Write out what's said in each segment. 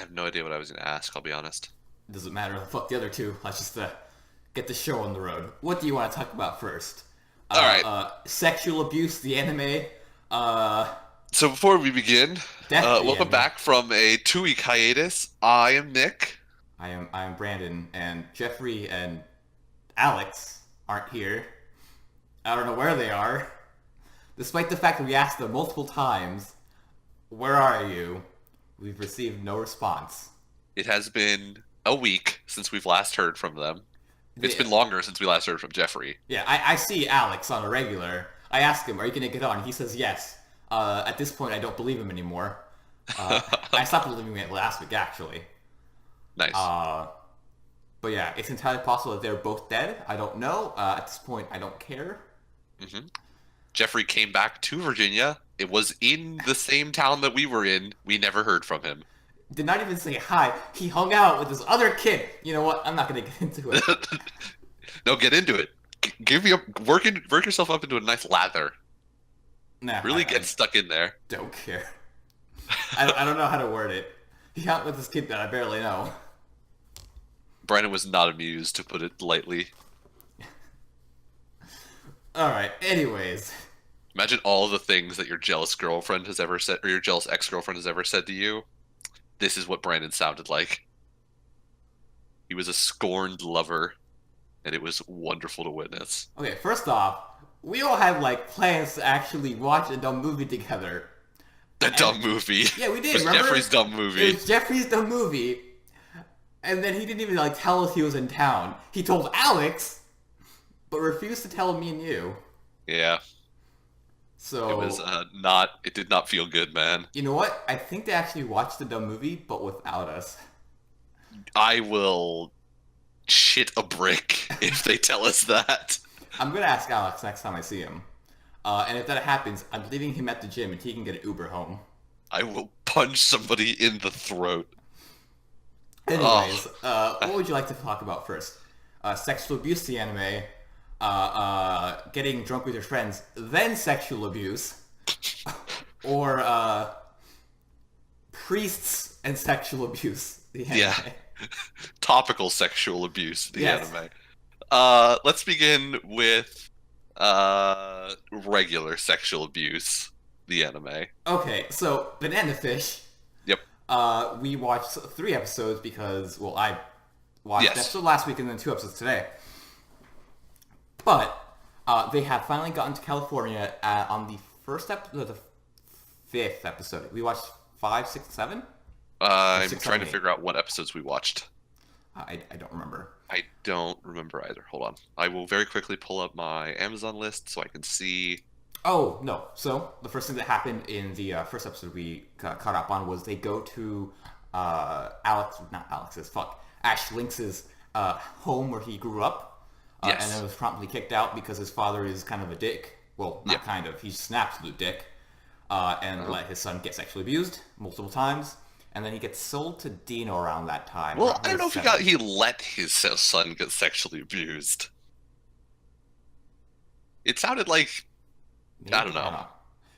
have no idea what I was going to ask, I'll be honest. It doesn't matter. Fuck the other two. Let's just get the show on the road. What do you want to talk about first? All right. Sexual abuse, the anime. So before we begin, Death the welcome anime. back from a 2-week hiatus. I am Nick. I am Brandon, and Jeffrey and Alex aren't here. I don't know where they are. Despite the fact that we asked them multiple times, where are you? We've received no response. It has been a week since we've last heard from them. It's The- been longer since we last heard from Jeffrey. Yeah, I see Alex on a regular. I ask him, are you going to get on? He says yes. At this point, I don't believe him anymore. I stopped believing him last week, actually. Nice. But yeah, it's entirely possible that they're both dead. I don't know. At this point, I don't care. Jeffrey came back to Virginia. It was in the same town that we were in. We never heard from him. Did not even say hi. He hung out with this other kid. You know what? I'm not going to get into it. No, get into it. Give me work yourself up into a nice lather. Nah, Really I get stuck in there. don't care. I don't know how to word it. He hung out with this kid that I barely know. Brandon was not amused, to put it lightly. Alright, anyways. Imagine all the things that your jealous girlfriend has ever said, or your jealous ex-girlfriend has ever said to you. This is what Brandon sounded like. He was a scorned lover, and it was wonderful to witness. Okay, first off, we all had like plans to actually watch a dumb movie together. The dumb movie. Yeah, we did, It was remember? Jeffrey's dumb It movie. was Jeffrey's dumb movie. And then he didn't even like tell us he was in town. He told Alex, but refused to tell me and you. Yeah, So it was not. It did not feel good, man. you know what? I think they actually watched the dumb movie, but without us. I will shit a brick if they tell us that. I'm gonna ask Alex next time I see him. And if that happens, I'm leaving him at the gym and he can get an Uber home. I will punch somebody in the throat. Anyways, what would you like to talk about first? Sexual abuse, the anime. Getting drunk with your friends, then sexual abuse. Or priests and sexual abuse, the anime. Yeah. Topical sexual abuse, the Yes. anime. Let's begin with regular sexual abuse, the anime. Okay, so Banana Fish. Yep. We watched 3 episodes because, well, I watched Yes. an episode last week and then 2 episodes today. But they have finally gotten to California on the first episode, the 5th episode. We watched 5, 6, 7? I'm 6, trying to 7, 8. figure out what episodes we watched. I don't remember. I don't remember either. Hold on. I will very quickly pull up my Amazon list so I can see. Oh, no. So, the first thing that happened in the first episode we caught up on was they go to Ash Lynx's home where he grew up. Yes. And then was promptly kicked out because his father is kind of a dick. Well, not Yep. kind of. He's an absolute dick. And let his son get sexually abused multiple times. And then he gets sold to Dino around that time. Well, around I don't know if seven. he let his son get sexually abused. It sounded like I don't know.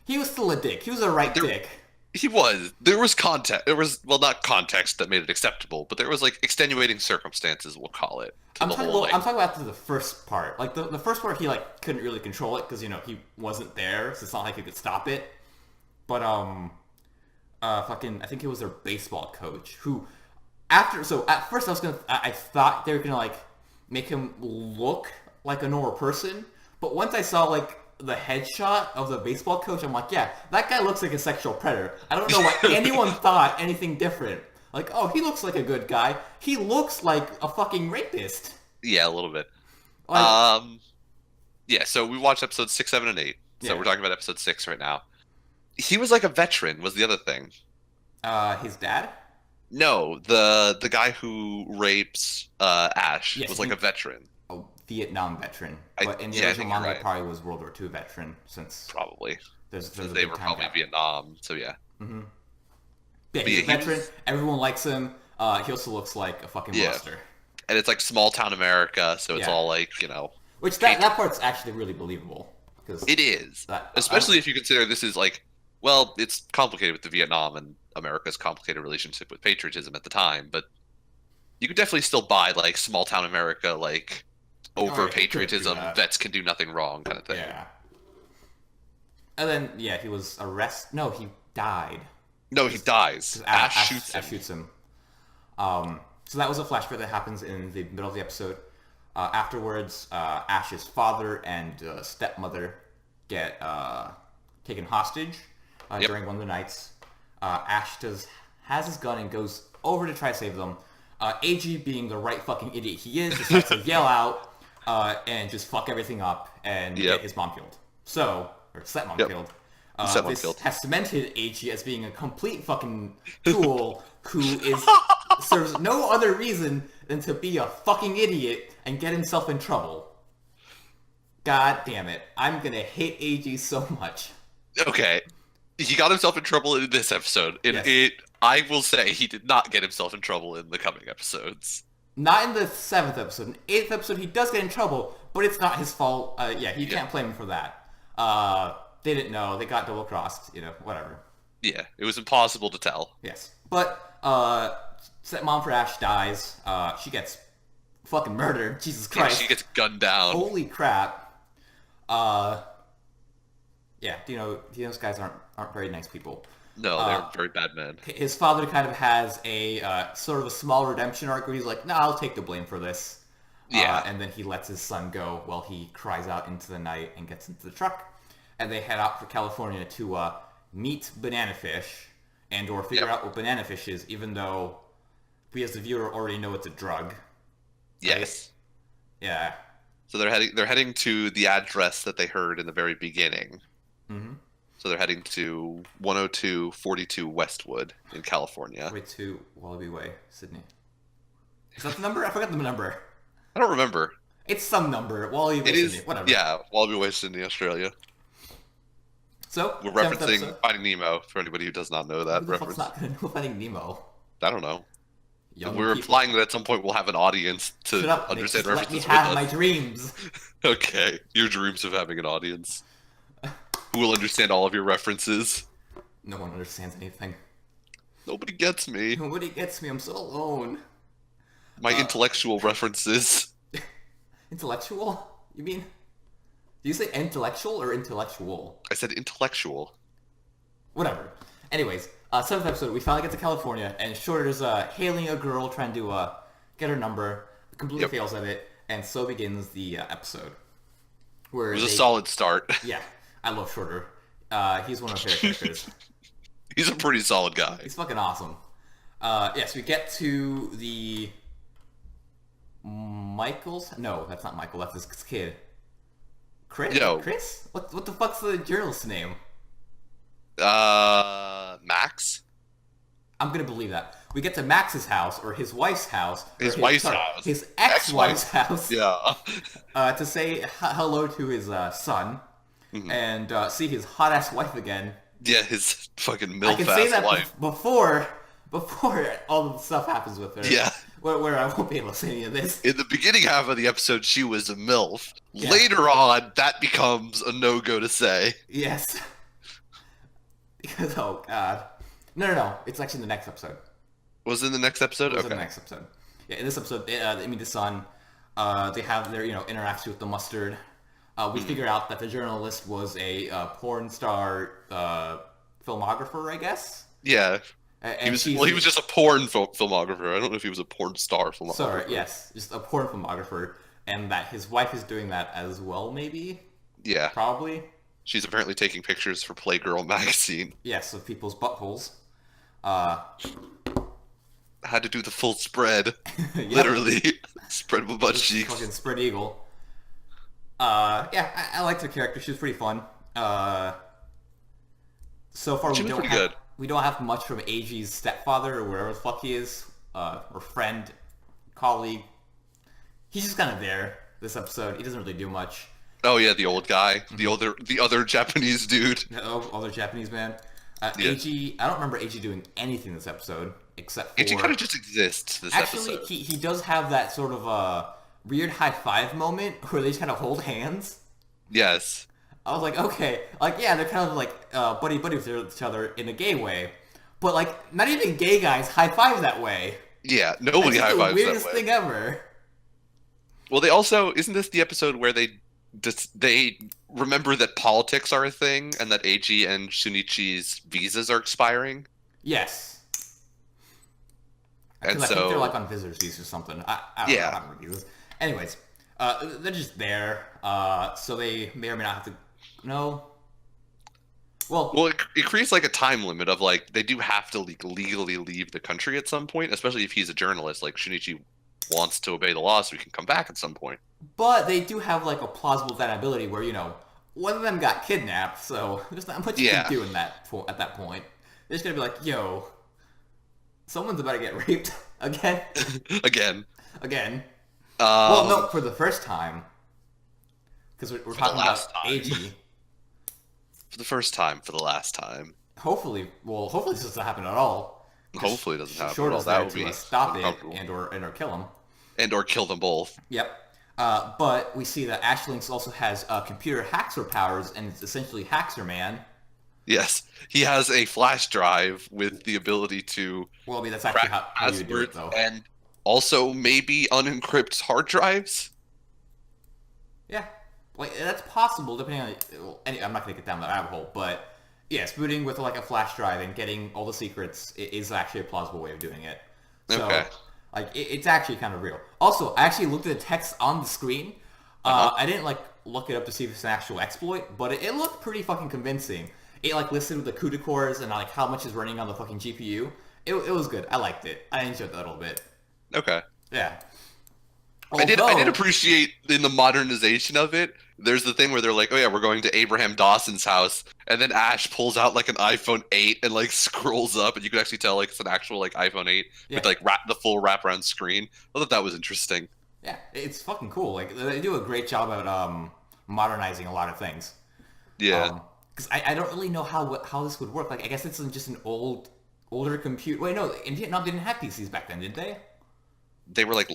He was still a dick. He was a right There- dick. he was. There was context. There was, well, not context that made it acceptable, but there was like extenuating circumstances, we'll call it. To I'm the talking, whole, I'm talking about the first part. Like, the first part, he, like, couldn't really control it because, you know, he wasn't there, so it's not like he could stop it. But, I think it was their baseball coach who, so at first I thought they were gonna, like, make him look like a normal person, but once I saw, like, the headshot of the baseball coach, I'm like, yeah, that guy looks like a sexual predator. I don't know why anyone thought anything different. Like, oh, he looks like a good guy. He looks like a fucking rapist. yeah, a little bit. Like, Yeah. So we watched episodes 6, 7, and 8. So Yeah. we're talking about episode 6 right now. He was like a veteran. Was the other thing? his dad? No, the guy who rapes Ash Yes, was like he- a veteran, A Vietnam veteran. I- But in the yeah, I original think you're manga, right. probably was World War II veteran, since probably. there's a They big were time probably gap. Vietnam. So yeah. Yeah, But he's yeah, a he veteran. was- Everyone likes him. He also looks like a fucking Yeah. monster. And it's like small town America, so it's Yeah. all like, you know, Which that part's actually really believable. Because it is. That- Especially if you consider this is like Well, it's complicated with the Vietnam and America's complicated relationship with patriotism at the time, but you could definitely still buy like small town America, like Oh over yeah, he couldn't do patriotism, that. vets can do nothing wrong kind of thing. Yeah. And then yeah, he was arrested. No, he died. No, he dies. Because Ash shoots him. Ash shoots him. So that was a flashback that happens in the middle of the episode. Afterwards, Ash's father and stepmother get taken hostage Yep. during one of the nights. Has his gun and goes over to try to save them. AG, being the right fucking idiot he is, decides to yell out and just fuck everything up and Yep. get his mom killed. So, or stepmom Yep. killed. Stepmom This killed. has cemented AG as being a complete fucking tool who is serves no other reason than to be a fucking idiot and get himself in trouble. God damn it. I'm gonna hate AG so much. Okay. He got himself in trouble in this episode. Yes. I will say he did not get himself in trouble in the coming episodes. Not in the 7th episode. In the 8th episode, he does get in trouble, but it's not his fault. Yeah, you can't blame him for that. They didn't know. They got double-crossed. Whatever. Yeah, it was impossible to tell. Yes. But, stepmom for Ash dies. She gets fucking murdered. Jesus Yeah, Christ. she gets gunned down. Holy crap. Yeah, Dino's guys aren't very nice people. No, they're very bad men. His father kind of has a sort of a small redemption arc where he's like, "No, I'll take the blame for this." Yeah. And then he lets his son go while he cries out into the night and gets into the truck, and they head out for California to meet Banana Fish and/or figure Yep. out what Banana Fish is, even though we as the viewer already know it's a drug. Yes. Yeah. So they're heading to the address that they heard in the very beginning. Mm-hmm. So they're heading to 10242 Westwood in California. Way to Wallaby Way, Sydney. Is that the number? I forgot the number. I don't remember. It's some number. Wallaby Way, It is, Sydney. Whatever. yeah, Wallaby Way, Sydney, Australia. So We're 7th referencing episode. Finding Nemo for anybody who does not know that Who the fuck's reference. not gonna know Finding Nemo? I don't know. Young We're people. implying that at some point we'll have an audience to Shut up, Nick. understand Just let me references have with my us. dreams. Okay, your dreams of having an audience who will understand all of your references. No one understands anything. Nobody gets me. Nobody gets me. I'm so alone. My intellectual references. Intellectual? You mean? Do you say intellectual or intellectual? I said intellectual. Whatever. Anyways, 7th episode, we finally get to California, and Shorter's hailing a girl trying to get her number, completely Yep. fails at it, and so begins the episode. Where It was a they- solid start. Yeah, I love Shorter. He's one of my favorite characters. He's a pretty solid guy. He's fucking awesome. Yes, we get to the Michael's. No, that's not Michael. That's his kid. Chris. Yo. Chris. What the fuck's the journalist's name? Max? I'm gonna believe that. We get to Max's house or his wife's house. Or His wife's house. His ex-wife's house. Yeah. To say hello to his son and see his hot ass wife again. Yeah, his fucking I can say milf-ass that wife. before all the stuff happens with her. Yeah. Where I won't be able to say any of this. In the beginning half of the episode, she was a MILF. Yeah. Later on, that becomes a no-go to say. Yes. Because oh god. No. It's actually in the next episode. Was it in the next episode? It's in Okay. the next episode. Yeah, in this episode, they meet the son. They have their interaction with the mustard. We figure out that the journalist was a porn star filmographer, I guess. Yeah. And He was, she's- well, he was just a porn filmographer. I don't know if he was a porn star filmographer. Sorry, yes, just a porn filmographer, and that his wife is doing that as well, maybe, Yeah. probably. She's apparently taking pictures for Playgirl magazine. Yes, of people's buttholes. Had to do the full spread. Yep. Literally. Spread my butt cheeks. Fucking spread eagle. Yeah, I liked her character. She was pretty fun. So far She we was don't pretty have good. we don't have much from AG's stepfather or wherever the fuck he is, or friend, colleague. He's just kind of there this episode. He doesn't really do much. Oh yeah, the old guy. Mm-hmm. The other Japanese dude. Oh, other Japanese man. Yeah. AG, I don't remember AG doing anything this episode except for. It kind of just exists this Actually, episode. he does have that sort of weird high five moment where they just kind of hold hands. Yes. I was like, okay, like yeah, they're kind of like buddy buddy with each other in a gay way, but like not even gay guys high five that way. Yeah, That's nobody just high the fives that weirdest way. thing ever. Well, they also isn't this the episode where they remember that politics are a thing and that Eiji and Shunichi's visas are expiring, Yes, and because I think they're so like on visitors visas or something. I don't know. I yeah. don't remember visas. Anyways, they're just there, so they may or may not have to. No. Well, Well, it creates like a time limit of like they do have to legally leave the country at some point, especially if he's a journalist. Like Shunichi wants to obey the law, so he can come back at some point. but they do have like a plausible deniability where one of them got kidnapped, so there's not much you Yeah. can do at that point. They're just gonna be like, yo, someone's about to get raped again, Again, again. Well, um, no, for the first time, because we're the talking about last time. AG. for the first time, for the last time. Hopefully this doesn't happen at all. Hopefully, it doesn't happen. Short at all. is That there would to be stop it uncomfortable. and or kill him. And or kill them both. Yep. But we see that Ashlynx also has computer hacker powers, and it's essentially Haxer Man. Yes, he has a flash drive with the ability to Well, I mean, that's actually crack how you do it, passwords though. and also maybe unencrypt hard drives. Yeah. Like, that's possible, depending on... Well, I'm not going to get down that rabbit hole, but... Yes, booting with, like, a flash drive and getting all the secrets is actually a plausible way of doing it. So, Okay. like, it's actually kind of real. Also, I actually looked at the text on the screen. I didn't, like, look it up to see if it's an actual exploit, but it looked pretty fucking convincing. It, like, listed with the CUDA cores and, like, how much is running on the fucking GPU. It was good. I liked it. I enjoyed that a little bit. Okay. Yeah. I did Although- appreciate in the modernization of it. There's the thing where they're like, "Oh yeah, we're going to Abraham Dawson's house," and then Ash pulls out like an iPhone 8 and like scrolls up, and you can actually tell like it's an actual like iPhone 8 Yeah. with like the full wraparound screen. I thought that was interesting. Yeah, it's fucking cool. Like, they do a great job at modernizing a lot of things. Yeah, Because I don't really know how this would work. Like, I guess it's just an older computer. Wait, no, in Vietnam they didn't have PCs back then, did they? they were like,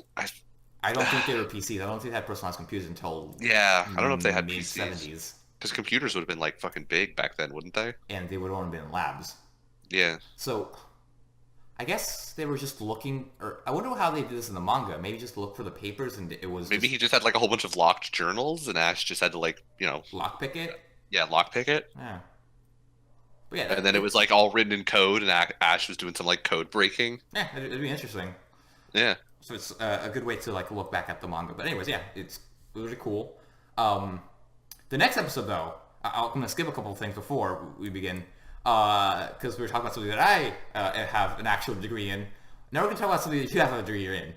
I don't think they were PCs. I don't think they had personalized computers until yeah, I don't know if they had mid PCs '70s, because computers would have been like fucking big back then, wouldn't they? and they would have only been in labs. Yeah, So, I guess they were just looking. Or I wonder how they did this in the manga. Maybe just look for the papers, and it was maybe he just had like a whole bunch of locked journals, and Ash just had to like lockpick it. yeah, lockpick it. Yeah. But yeah, And then it was like all written in code, and Ash was doing some like code breaking. yeah, it'd be interesting. Yeah. So it's a good way to like look back at the manga. But anyways, yeah, it's really cool. The next episode, though, I'm gonna skip a couple of things before we begin, because we were talking about something that I have an actual degree in. Now we're gonna talk about something that you have a degree in.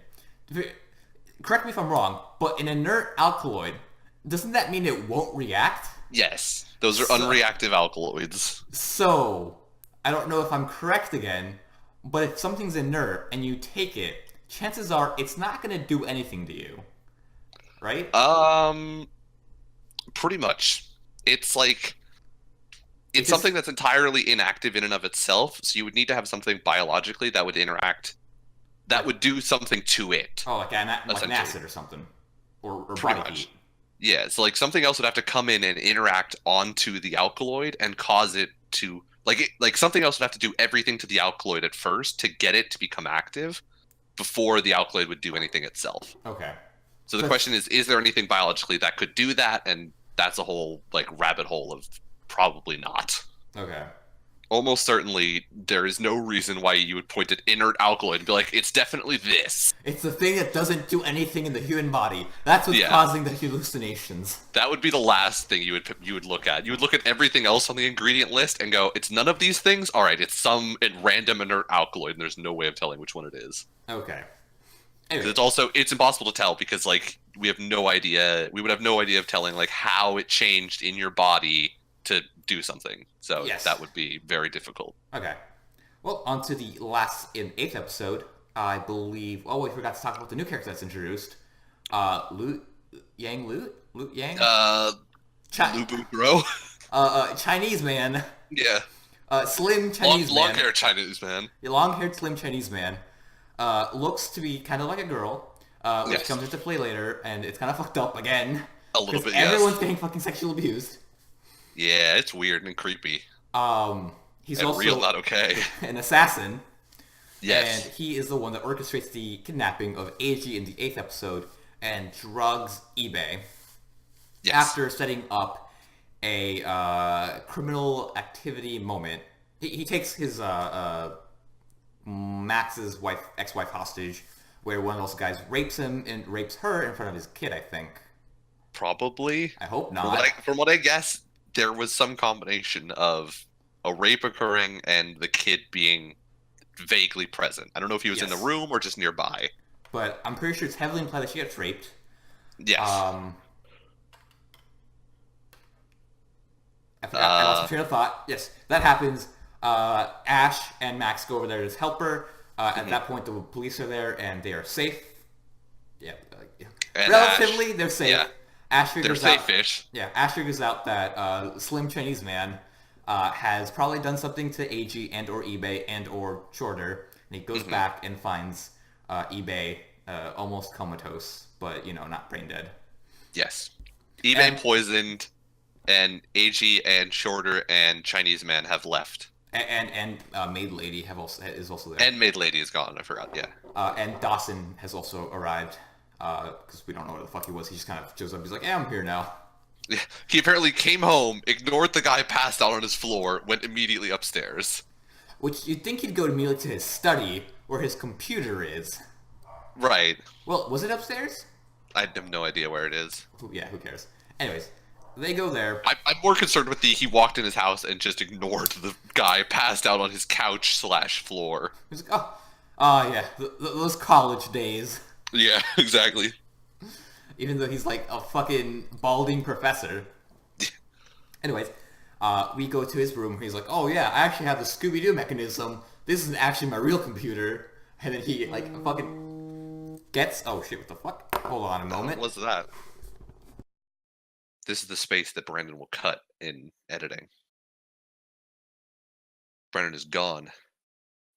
Correct me if I'm wrong, but an inert alkaloid, doesn't that mean it won't react? Yes, those are So- unreactive alkaloids. So, I don't know if I'm correct again, but if something's inert and you take it, chances are it's not going to do anything to you. Right? Pretty much. It's like it's Because- something that's entirely inactive in and of itself. So you would need to have something biologically that would interact, that would do something to it. Oh, like an Essentially. acid or something. Or Pretty body much. heat. Yeah, so like something else would have to come in and interact onto the alkaloid and cause it to like something else would have to do everything to the alkaloid at first to get it to become active before the alkaloid would do anything itself. Okay. So the So- question is there anything biologically that could do that? And that's a whole like rabbit hole of probably not. Okay. Almost certainly there is no reason why you would point at inert alkaloid and be like, it's definitely this. It's the thing that doesn't do anything in the human body. That's what's Yeah. causing the hallucinations. That would be the last thing you would look at. You would look at everything else on the ingredient list and go, it's none of these things. All right, it's some random inert alkaloid, and there's no way of telling which one it is. Okay. 'Cause Anyway, it's impossible to tell because like we have no idea. We would have no idea of telling like how it changed in your body to do something. So Yes. that would be very difficult. okay. Well, on to the last in 8th episode. I believe... Oh, we forgot to talk about the new character that's introduced. Lu Yang? Chi- Lubu Bro. Chinese man. Yeah. Slim Chinese Long man. hair Chinese man. Long-haired, slim Chinese man. Looks to be kind of like a girl, which Yes. comes into play later, and it's kind of fucked up again. A little 'cause bit, yes. everyone's getting fucking sexually abused. Yeah, it's weird and creepy He's and real also not okay. an assassin, and Yes. he is the one that orchestrates the kidnapping of AG in the 8th episode and drugs eBay Yes. after setting up a criminal activity moment. He takes his Max's ex-wife hostage, where one of those guys rapes him and rapes her in front of his kid. I think. Probably. I hope From what not. I guess, there was some combination of a rape occurring and the kid being vaguely present. I don't know if he was in the Yes, room or just nearby. but I'm pretty sure it's heavily implied that she gets raped. Yes. Um, I forgot. I lost my Uh, train of thought. Yes, that happens. Ash and Max go over there to help her. At mhm. that point, the police are there and they are safe. Yeah, yeah. And Relatively, Ash, they're safe. yeah, Ash they're figures out. safe-ish. Yeah, Ash figures out that Slim Chinese Man has probably done something to AG and or eBay and or Shorter, and he goes Hmm. back and finds eBay almost comatose, but not brain dead. Yes. eBay And poisoned, and AG and Shorter and Chinese Man have left. Maid Lady is also there, And Maid Lady is gone. I forgot. Yeah. and Dawson has also arrived because we don't know where the fuck he was. He just kind of shows up. He's like, "Yeah, I'm here now." He apparently came home, ignored the guy passed out on his floor, went immediately upstairs. Which you'd think he'd go immediately to his study where his computer is. Right. Well, was it upstairs? I have no idea where it is. Yeah, who cares? Anyways, they go there. I'm more concerned with he walked in his house and just ignored the guy passed out on his couch slash floor. He's like, oh yeah, those college days. Yeah, exactly. Even though he's like a fucking balding professor. Anyways, we go to his room where he's like, oh yeah, I actually have the Scooby-Doo mechanism. This isn't actually my real computer. And then he like fucking gets, oh shit, what the fuck? Hold on a moment. What's that? This is the space that Brandon will cut in editing. Brandon is gone.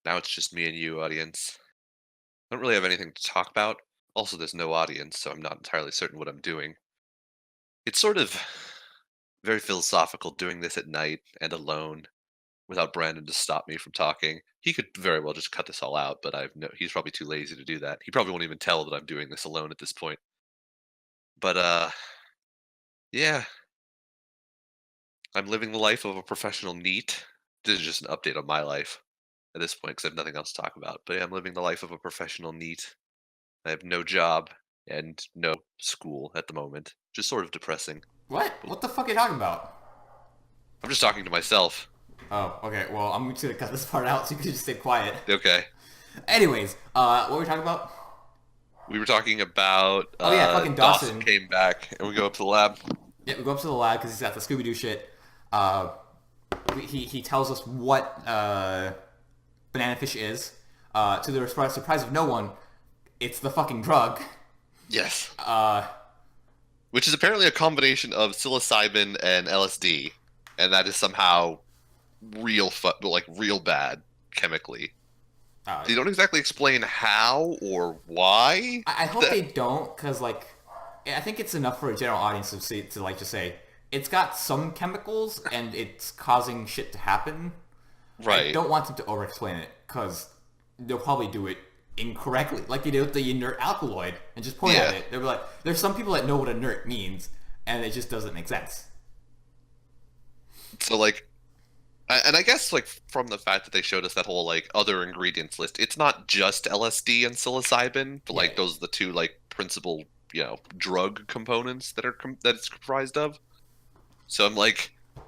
Now it's just me and you, audience. I don't really have anything to talk about. Also, there's no audience, so I'm not entirely certain what I'm doing. It's sort of very philosophical doing this at night and alone without Brandon to stop me from talking. He could very well just cut this all out, but he's probably too lazy to do that. He probably won't even tell that I'm doing this alone at this point. But yeah, I'm living the life of a professional NEET. This is just an update on my life at this point because I have nothing else to talk about. But yeah, I'm living the life of a professional NEET. I have no job and no school at the moment. Just sort of depressing. What? What the fuck are you talking about? I'm just talking to myself. Oh, okay. Well, I'm just gonna cut this part out so you can just stay quiet. Okay. Anyways, what were we talking about? We were talking about Oh yeah, fucking Dawson. came back and we go up to the lab. Yeah, we go up to the lab because he's got the Scooby Doo shit. He tells us what banana fish is. To the surprise of no one, it's the fucking drug. Yes. Uh, Which is apparently a combination of psilocybin and LSD, and that is somehow real bad chemically. They don't exactly explain how or why. I hope they don't, because like, I think it's enough for a general audience to like just say it's got some chemicals and it's causing shit to happen. I Right. don't want them to over-explain it because they'll probably do it incorrectly, like they did with the inert alkaloid, and just point at Yeah. it. They'll be like, "There's some people that know what inert means, and it just doesn't make sense." So like, and I guess like from the fact that they showed us that whole like other ingredients list, it's not just LSD and psilocybin, but like Yeah. those are the two like principal drug components that that it's comprised of. So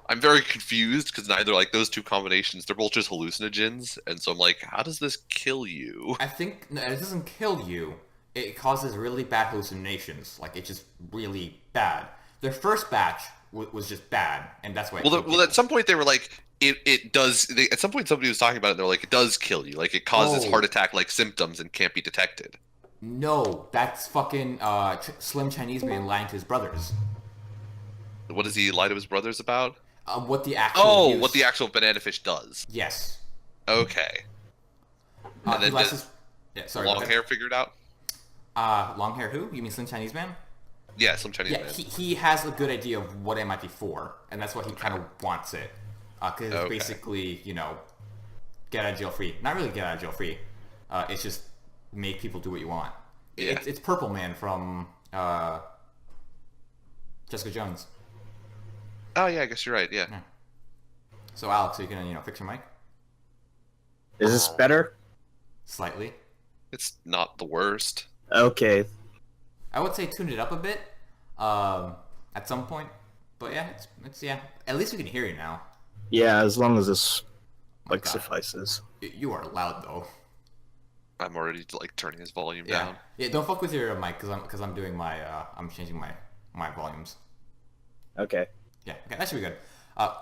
I'm very confused because neither like those two combinations, they're both just hallucinogens, and so I'm like, how does this kill you? I think no, it doesn't kill you. It causes really bad hallucinations. Like it's just really bad. Their first batch was just bad, and that's why. It killed Well, at people. some point they were like, it does. At some point somebody was talking about it. And they're like, it does kill you. Like it causes Oh. heart attack like symptoms and can't be detected. No, that's fucking Slim Chinese Man lying to his brothers. What does he lie to his brothers about? What the actual Oh, use. what the actual banana fish does. Yes. Okay. And He then lies does his... Yeah, sorry. go long ahead. hair figured out? Long hair who? You mean Slim Chinese Man? Yeah, some Chinese Yeah, man. he has a good idea of what it might be for, and that's what he kind of wants it. Because it's Okay. basically, get out of jail free. Not really get out of jail free. It's just make people do what you want. Yeah. It's Purple Man from Jessica Jones. Oh yeah, I guess you're right. Yeah. So Alex, are you gonna fix your mic Is this better? slightly? It's not the worst. Okay. I would say tune it up a bit at some point. But yeah, it's yeah. At least we can hear you now. Yeah, as long as this God. suffices. You are loud though. I'm already like turning his volume Yeah. down. Yeah. Don't fuck with your mic because I'm doing my I'm changing my volumes. Okay. Yeah. Okay. That should be good.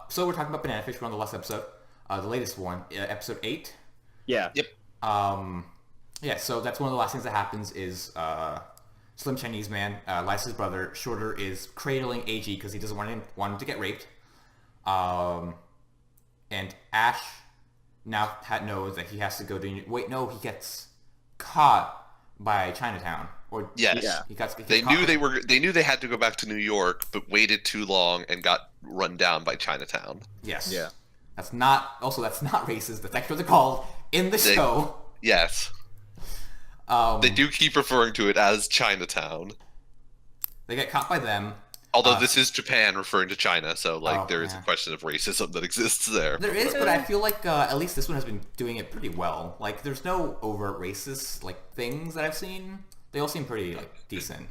So we're talking about Banana Fish. We're on the last episode, the latest one, episode 8. Yeah. Yep. Yeah. So that's one of the last things that happens is Slim Chinese Man, Liza's brother, Shorter, is cradling AG because he doesn't want him to get raped. And Ash now knows that he has to go to... Wait, no, he gets caught by Chinatown. Or Yes. Yeah. he gets They caught knew they knew they had to go back to New York, but waited too long and got run down by Chinatown. Yes. Yeah. That's not racist. That's actually what they're called in the show. Yes. They do keep referring to it as Chinatown. They get caught by them. Although this is Japan referring to China, so like Oh, there is yeah. a question of racism that exists there. There is, but I feel like at least this one has been doing it pretty well. Like, there's no overt racist things that I've seen. They all seem pretty decent.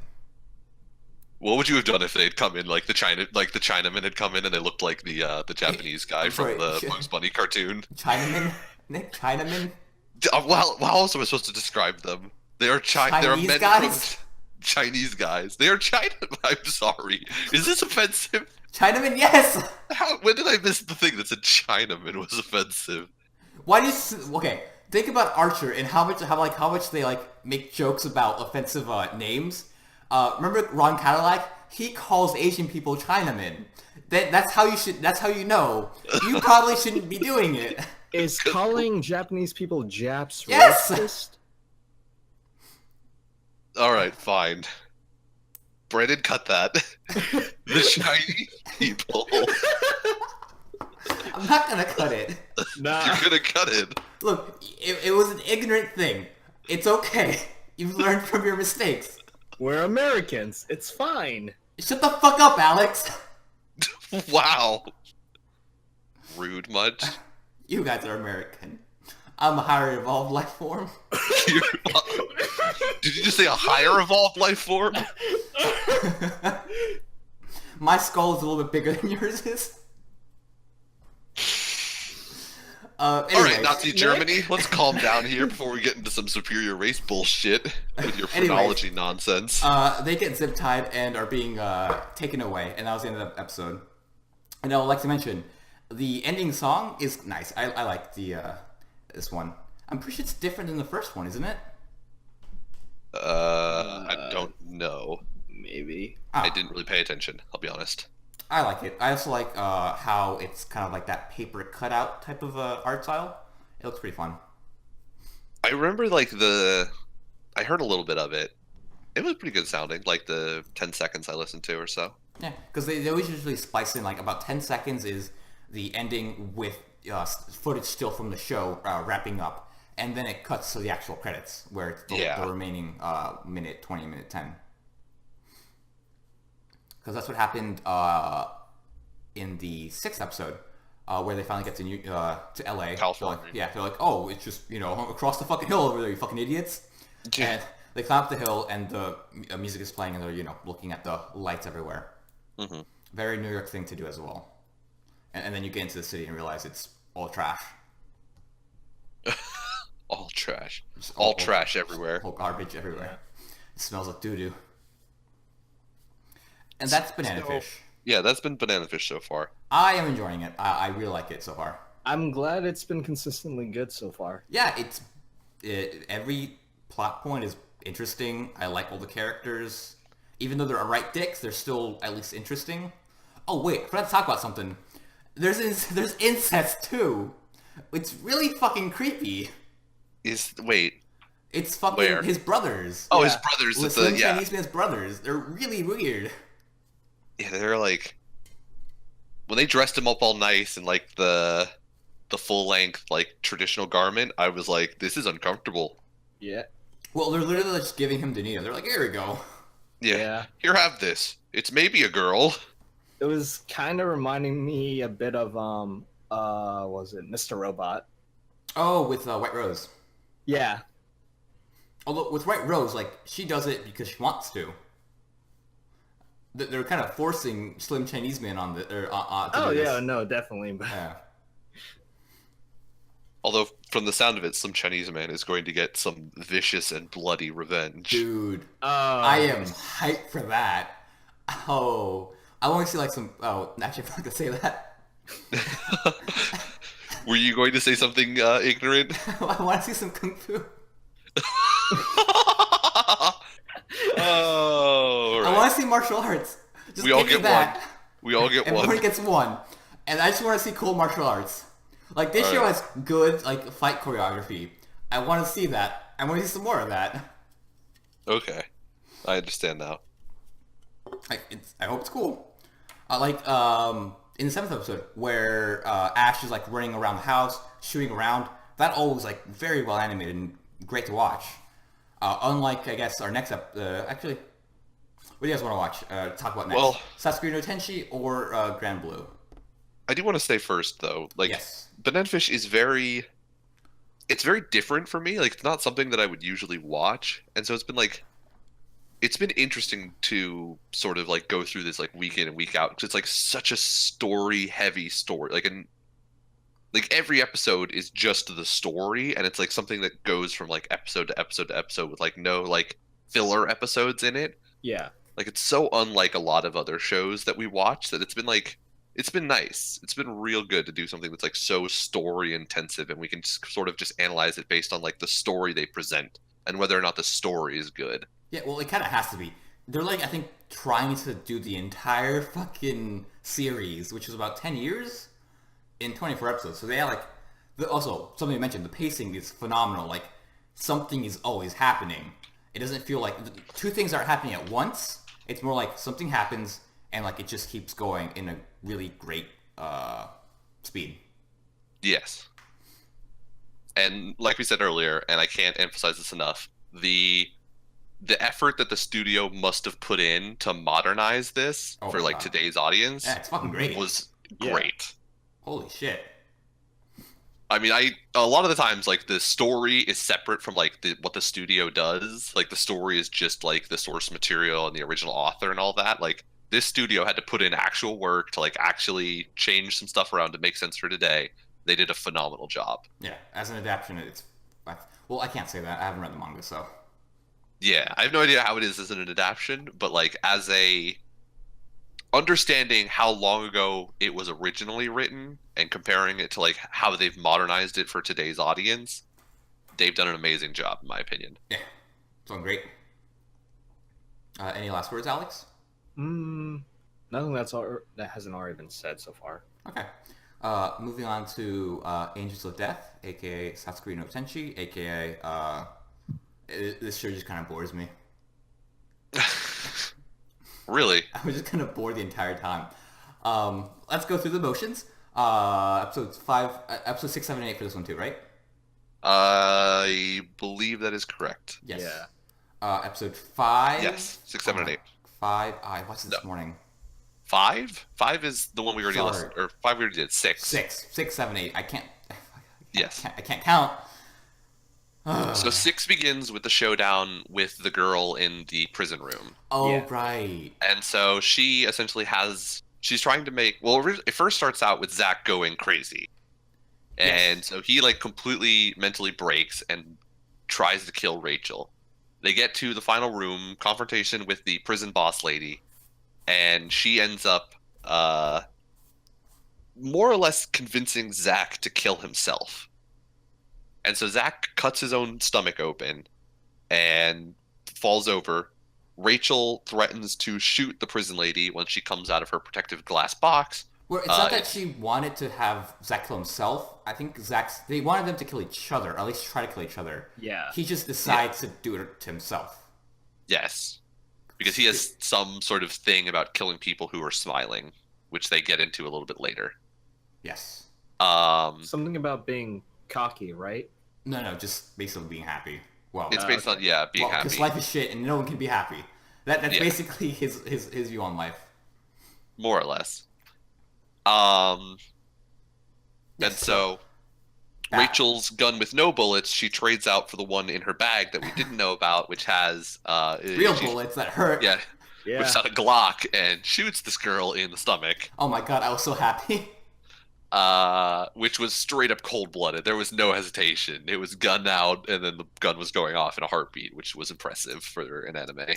What would you have done if they'd come in like the Chinamen had come in and they looked like the Japanese guy I'm from sorry. the Bugs Bunny cartoon? Chinaman, Nick, Chinaman. Well, how else am I supposed to describe them? They are They're Chinese men guys? from Chinese guys. They are China. I'm sorry. Is this offensive? Chinaman, yes. When did I miss the thing that said Chinaman was offensive? Why do you? Okay, think about Archer and how much they make jokes about offensive names. Remember Ron Cadillac? He calls Asian people Chinamen. That's how you should. That's how you know. You probably shouldn't be doing it. Is calling Japanese people Japs Yes! racist? All right, fine. Brandon, cut that. The Chinese people. I'm not gonna cut it. Nah. You're gonna cut it. Look, it was an ignorant thing. It's okay. You've learned from your mistakes. We're Americans. It's fine. Shut the fuck up, Alex. Wow. Rude much? You guys are American. I'm a higher evolved life form. Did you just say a higher evolved life form? My skull is a little bit bigger than yours is. All Anyways, right, Nazi Germany, let's calm down here before we get into some superior race bullshit with your Anyways, phrenology nonsense. they get zip tied and are being taken away, and that was the end of the episode. And I would like to mention, the ending song is nice. I like this one. I'm pretty sure it's different than the first one, isn't it? I don't know. Maybe. I didn't really pay attention, I'll be honest. I like it. I also like how it's kind of like that paper cutout type of art style. It looks pretty fun. I remember I heard a little bit of it. It was pretty good sounding, like the 10 seconds I listened to or so. Yeah, because they always usually splice in about 10 seconds is the ending with footage still from the show wrapping up, and then it cuts to the actual credits where it's the remaining minute 20, minute 10. Because that's what happened in the 6th episode, where they finally get to LA. California. They're like, oh, it's just across the fucking hill over there, you fucking idiots. Yeah. And they climb up the hill, and the music is playing, and they're looking at the lights everywhere. Mm-hmm. Very New York thing to do as well. And then you get into the city and realize it's all trash. All trash. Just All trash everywhere. Whole garbage everywhere. It smells like doo-doo. And that's Banana Fish. Yeah, that's been Banana Fish so far. I am enjoying it. I really like it so far. I'm glad it's been consistently good so far. Yeah, every plot point is interesting. I like all the characters. Even though they're right dicks, they're still at least interesting. Oh wait, I forgot to talk about something. There's incest too. It's really fucking creepy. Wait, It's fucking Where? his brothers. Oh, Yeah. his brothers. With The Slim yeah, Chinese Man's brothers. They're really weird. yeah. They're like when they dressed him up all nice in like the full length like traditional garment. I was like, this is uncomfortable. Yeah. Well, they're literally just giving him Danita. They're like, here we go. Yeah. Yeah. Here, have this. It's maybe a girl. It was kind of reminding me a bit of was it Mr. Robot? Oh, with White Rose. Yeah. Although with White Rose, like she does it because she wants to. They're kind of forcing Slim Chinese Man on the. To Oh do this. yeah, no, definitely. But Yeah. Although, from the sound of it, some Chinese man is going to get some vicious and bloody revenge. Dude, I am hyped for that. Oh, I want to see like some. Oh, actually, I'm not gonna say that. Were you going to say something ignorant? I want to see some kung fu. Oh, I right. want to see martial arts. Just We all give me get that. one. We all get Everyone one. gets one, and I just want to see cool martial arts. Like this show Alright. has good like fight choreography. I want to see that. I want to see some more of that. Okay, I understand now. I hope it's cool. In the 7th episode where Ash is like running around the house, shooting around. That all was like very well animated and great to watch. Unlike I guess our next actually, what do you guys want to watch? Talk about next? Well- Sasuke no Tenshi or Grand Blue? I do want to say first though, like Yes. Banana Fish is it's very different for me. Like it's not something that I would usually watch, and so it's been interesting to sort of like go through this like week in and week out because it's like such a story heavy story. Like every episode is just the story, and it's like something that goes from like episode to episode to episode with like no like filler episodes in it. yeah. Like it's so unlike a lot of other shows that we watch that it's been nice. It's been real good to do something that's like so story intensive, and we can just sort of just analyze it based on like the story they present and whether or not the story is good. Yeah, well, it kind of has to be. They're like, I think, trying to do the entire fucking series, which was about 10 years, in 24 episodes. So they have, like, also, something you mentioned, the pacing is phenomenal. Like, something is always happening. It doesn't feel like two things aren't happening at once. It's more like something happens, and, like, it just keeps going in a really great speed. Yes. And like we said earlier, and I can't emphasize this enough, the effort that the studio must have put in to modernize this Oh for my like God. today's audience Yeah, it's fucking great. was Yeah. great. Holy shit. I mean, a lot of the times like the story is separate from like what the studio does. Like the story is just like the source material and the original author and all that. Like this studio had to put in actual work to like actually change some stuff around to make sense for today. They did a phenomenal job. Yeah, as an adaptation, it's... Well, I can't say that. I haven't read the manga, so... Yeah, I have no idea how it is as an adaptation, but like as a understanding how long ago it was originally written and comparing it to like how they've modernized it for today's audience, they've done an amazing job in my opinion. Yeah, it's going great. Any last words, Alex? Nothing that hasn't already been said so far. Okay. Moving on to Angels of Death, aka Sasakuri no Tenshi, aka this show just kind of bores me. Really? I was just kind of bored the entire time. Let's go through the motions. Episode 6, 7, and 8 for this one too, right? I believe that is correct. Yes. Yeah. Episode 5. Yes, 6, 7, and 8. 5. I watched this morning. 5? 5 is the one we already Sorry. listened, or 5 we already did. 6. 6, 7, 8. I can't. Yes. I can't count. So 6 begins with the showdown with the girl in the prison room. Oh, Yeah. right. And so she essentially she's trying to make, well, it first starts out with Zach going crazy. And Yes. so he like completely mentally breaks and tries to kill Rachel. They get to the final room, confrontation with the prison boss lady, and she ends up more or less convincing Zach to kill himself. And so Zach cuts his own stomach open and falls over. Rachel threatens to shoot the prison lady when she comes out of her protective glass box, Well, it's not that she wanted to have Zack kill himself. I think they wanted them to kill each other, or at least try to kill each other. Yeah. He just decides to do it to himself. Yes. Because he has some sort of thing about killing people who are smiling, which they get into a little bit later. Yes. Something about being cocky, right? No, just basically being happy. Well, It's based on being happy. Because life is shit and no one can be happy. That's basically his view on life. More or less. And Yes, so Rachel's gun with no bullets, she trades out for the one in her bag that we didn't know about, which has real bullets that hurt. Yeah, Yeah. which is on a Glock and shoots this girl in the stomach. Oh my god, I was so happy. Which was straight up cold blooded. There was no hesitation. It was gun out, and then the gun was going off in a heartbeat, which was impressive for an anime.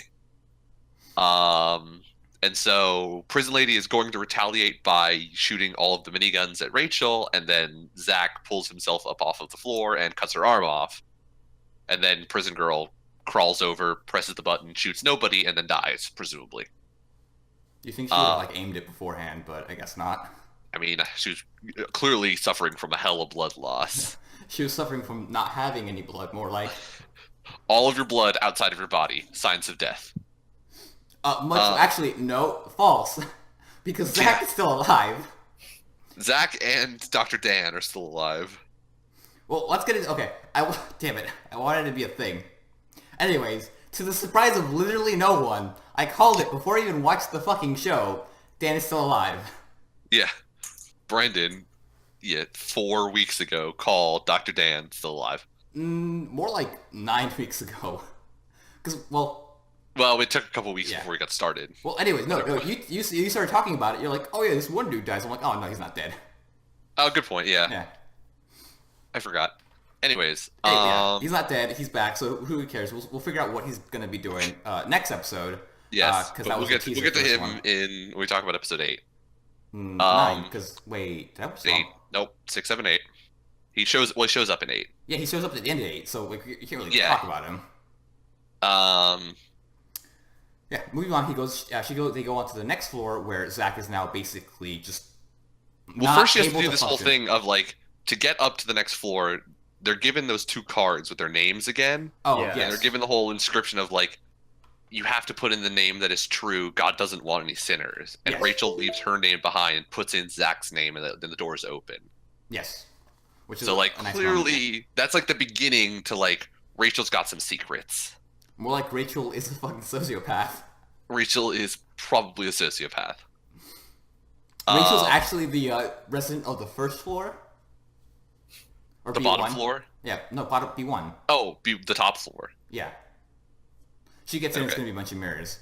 And so Prison Lady is going to retaliate by shooting all of the miniguns at Rachel, and then Zack pulls himself up off of the floor and cuts her arm off. And then Prison Girl crawls over, presses the button, shoots nobody, and then dies, presumably. You think she would have like aimed it beforehand, but I guess not. I mean, she was clearly suffering from a hell of blood loss. She was suffering from not having any blood, more like All of your blood outside of your body, signs of death. actually no, false. Because Zack is still alive. Zack and Dr. Dan are still alive. Well, let's get it. Okay, damn it, I wanted it to be a thing. Anyways, to the surprise of literally no one, I called it before I even watched the fucking show. Dan is still alive. Yeah. Brandon, 4 weeks ago, called Dr. Dan still alive. More like 9 weeks ago. Because, well, it took a couple weeks before we got started. Well, anyways, no, you started talking about it. You're like, oh yeah, this one dude dies. I'm like, oh no, he's not dead. Oh, good point. Yeah, Yeah. I forgot. Anyways, Yeah, he's not dead. He's back. So who cares? We'll figure out what he's gonna be doing next episode. yes, because but that was we'll a get teaser to for this him one. when we talk about episode 8. 9. Because wait, that was 8. Nope, 6, 7, 8. He shows up in 8. Yeah, he shows up at the end of 8, so like, you can't really Yeah. talk about him. Yeah, moving on. They go on to the next floor where Zack is now basically just. Well, first she has to do this whole function. thing of like to get up to the next floor. They're given those 2 cards with their names again. Oh Yeah. yes. And they're given the whole inscription of like, you have to put in the name that is true. God doesn't want any sinners. And Yes. Rachel leaves her name behind and puts in Zack's name, and then the doors open. Yes. Which is So like a nice moment. clearly, that's like the beginning to like Rachel's got some secrets. More like Rachel is a fucking sociopath. Rachel is probably a sociopath. Rachel's actually the resident of the first floor. Or The B1. bottom floor. Yeah, no, bottom B1. Oh, the top floor. Yeah. She gets in, it's Okay. gonna be a bunch of mirrors.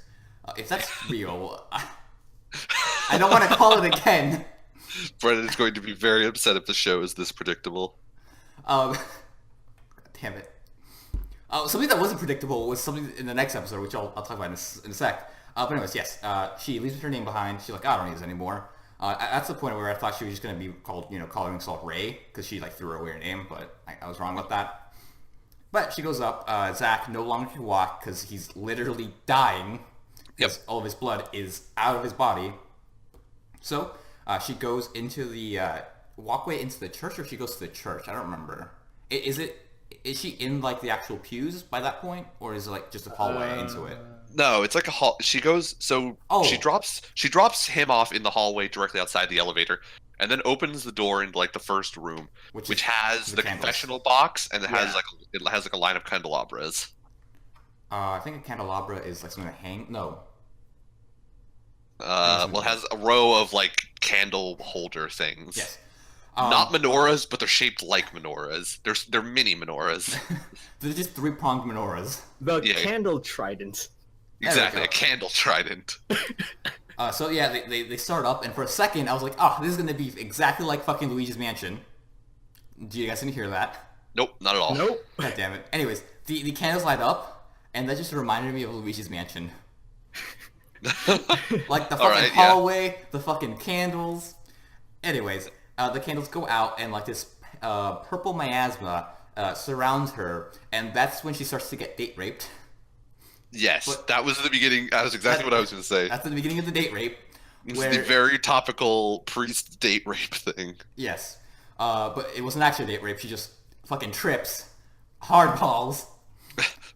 If that's real, I don't want to call it again. Brennan is going to be very upset if the show is this predictable. God damn it. Something that wasn't predictable was something in the next episode, which I'll talk about in a sec. But anyways, yes, she leaves her name behind. She's like, I don't need this anymore. That's the point where I thought she was just going to be called, calling herself Ray, because she like threw away her name, but I was wrong with that. But she goes up. Zack no longer can walk because he's literally dying. Because all of his blood is out of his body. So she goes into the walkway into the church, or she goes to the church. I don't remember. Is she in like the actual pews by that point, or is it like just a hallway into it? No, it's like a hall. She goes Oh. she drops him off in the hallway directly outside the elevator, and then opens the door into like the first room, which has the the candles. confessional box, and it has Yeah. like a line of candelabras. I think a candelabra is like something to hang. No. Well, it has a row of like candle holder things. Yes. Not menorahs, but they're shaped like menorahs. They're mini menorahs. They're just 3-pronged menorahs. The Yeah. candle trident. we Exactly, go. a candle trident. So yeah, they start up, and for a second I was like, oh, this is gonna be exactly like fucking Luigi's Mansion. Do you guys didn't hear that? Nope, not at all. Nope. God damn it. Anyways, the candles light up, and that just reminded me of Luigi's Mansion. Like the fucking Alright, yeah. hallway, the fucking candles. Anyways, the candles go out, and like this purple miasma surrounds her, and that's when she starts to get date raped. Yes, But- that was the beginning. That was exactly what I was going to say. That's the beginning of the date rape, It's where the very topical priest date rape thing. yes, but it wasn't actually date rape. She just fucking trips, hard balls,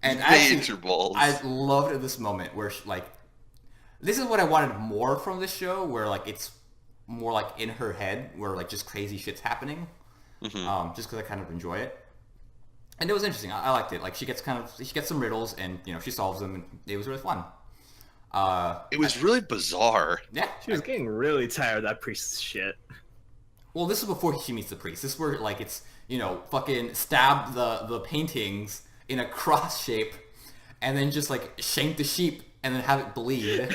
and Major balls. I loved this moment where she, like, this is what I wanted more from this show, where like it's more like in her head, where like just crazy shit's happening. Just because I kind of enjoy it, and it was interesting. I liked it. Like she gets some riddles, and she solves them, and it was really fun. It was really bizarre. Yeah, She was getting really tired of that priest's shit. well, this is before she meets the priest. This is where like it's fucking stab the paintings in a cross shape, and then just like shank the sheep, and then have it bleed.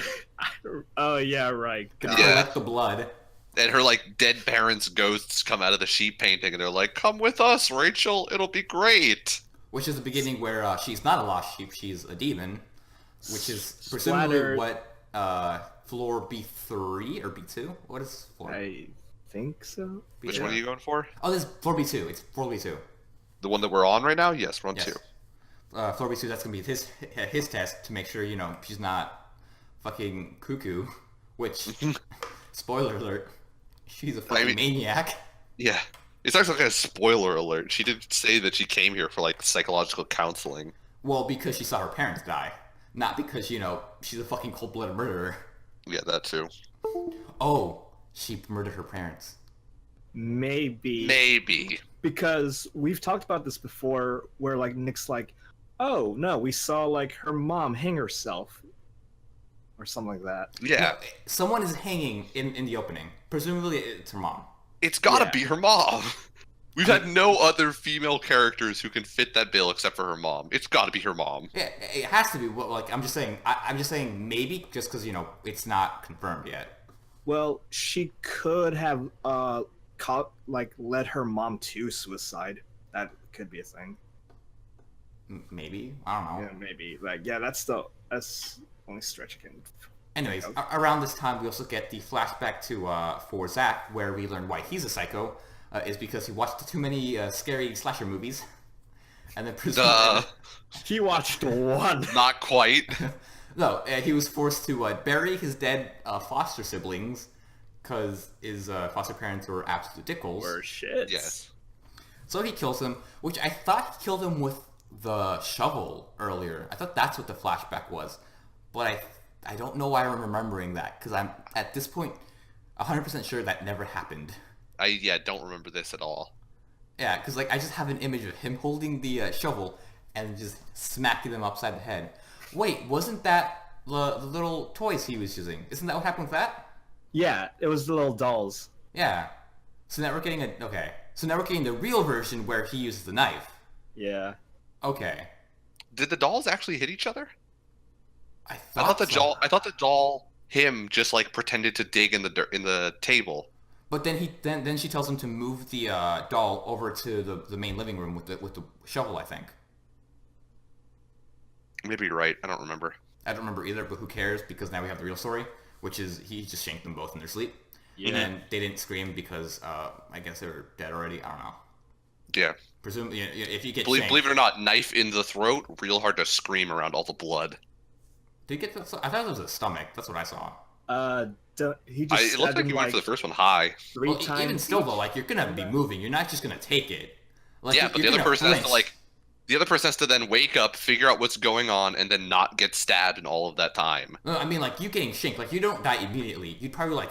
Oh yeah, right. God. Yeah. Collect the blood. And her like dead parents' ghosts come out of the sheep painting, and they're like, "Come with us, Rachel. It'll be great." Which is the beginning where she's not a lost sheep, she's a demon. Which is presumably Splattered. what floor B3 or B2? What is floor? I think so. Which B2? one are you going for? Oh, this is floor B2. It's floor B2. The one that we're on right now? Yes, we're on Yes. two. Floor B2, that's going to be his test to make sure, she's not fucking cuckoo. Which, spoiler alert, she's a fucking maniac. Yeah. It's actually like a spoiler alert. She did say that she came here for like psychological counseling. Well, because she saw her parents die. Not because, she's a fucking cold-blooded murderer. Yeah, that too. Oh, she murdered her parents. Maybe. Maybe. Because we've talked about this before, where like Nick's like, "Oh no, we saw like her mom hang herself," or something like that. Yeah. No, someone is hanging in the opening. Presumably it's her mom. It's gotta Yeah. be her mom. We've had no other female characters who can fit that bill except for her mom. It's gotta be her mom. Yeah, it has to be. Well, like I'm just saying. I'm just saying maybe just because it's not confirmed yet. Well, she could have led her mom to suicide. That could be a thing. Maybe I don't know. Yeah, maybe. Like, yeah, that's the only stretch I can. Anyways, around this time we also get the flashback to for Zach, where we learn why he's a psycho, is because he watched too many scary slasher movies, and then Duh. He watched one. Not quite. no, he was forced to bury his dead foster siblings because his foster parents were absolute dickholes. Or shit. Yes. So he kills him, which I thought he killed him with the shovel earlier. I thought that's what the flashback was, but I don't know why I'm remembering that, because I'm at this point 100% sure that never happened. I don't remember this at all. Yeah, because like I just have an image of him holding the shovel and just smacking them upside the head. Wait, wasn't that the little toys he was using? Isn't that what happened with that? Yeah, it was the little dolls. Yeah. So now we're getting So now we're getting the real version where he uses the knife. Yeah. Okay. Did the dolls actually hit each other? I I thought thought the doll him just like pretended to dig in the dirt in the table. But then then she tells him to move the doll over to the main living room with the shovel. I think. Maybe you're right. I don't remember. I don't remember either, but who cares? Because now we have the real story, which is he just shanked them both in their sleep. Yeah. And they didn't scream because I guess they were dead already. I don't know. Yeah. Presumably, if you get Believe shanked, it or not, knife in the throat, real hard to scream around all the blood. did you get the, I thought it was a stomach. That's what I saw. He just It looked like he went for the first one high. three Well, times. even still though, like you're gonna be moving. You're not just gonna take it. Like, Yeah, you're but the other gonna person has to flinch. like the other person has to then wake up, figure out what's going on, and then not get stabbed in all of that time. No, I mean, like you getting shanked. Like you don't die immediately. You'd probably like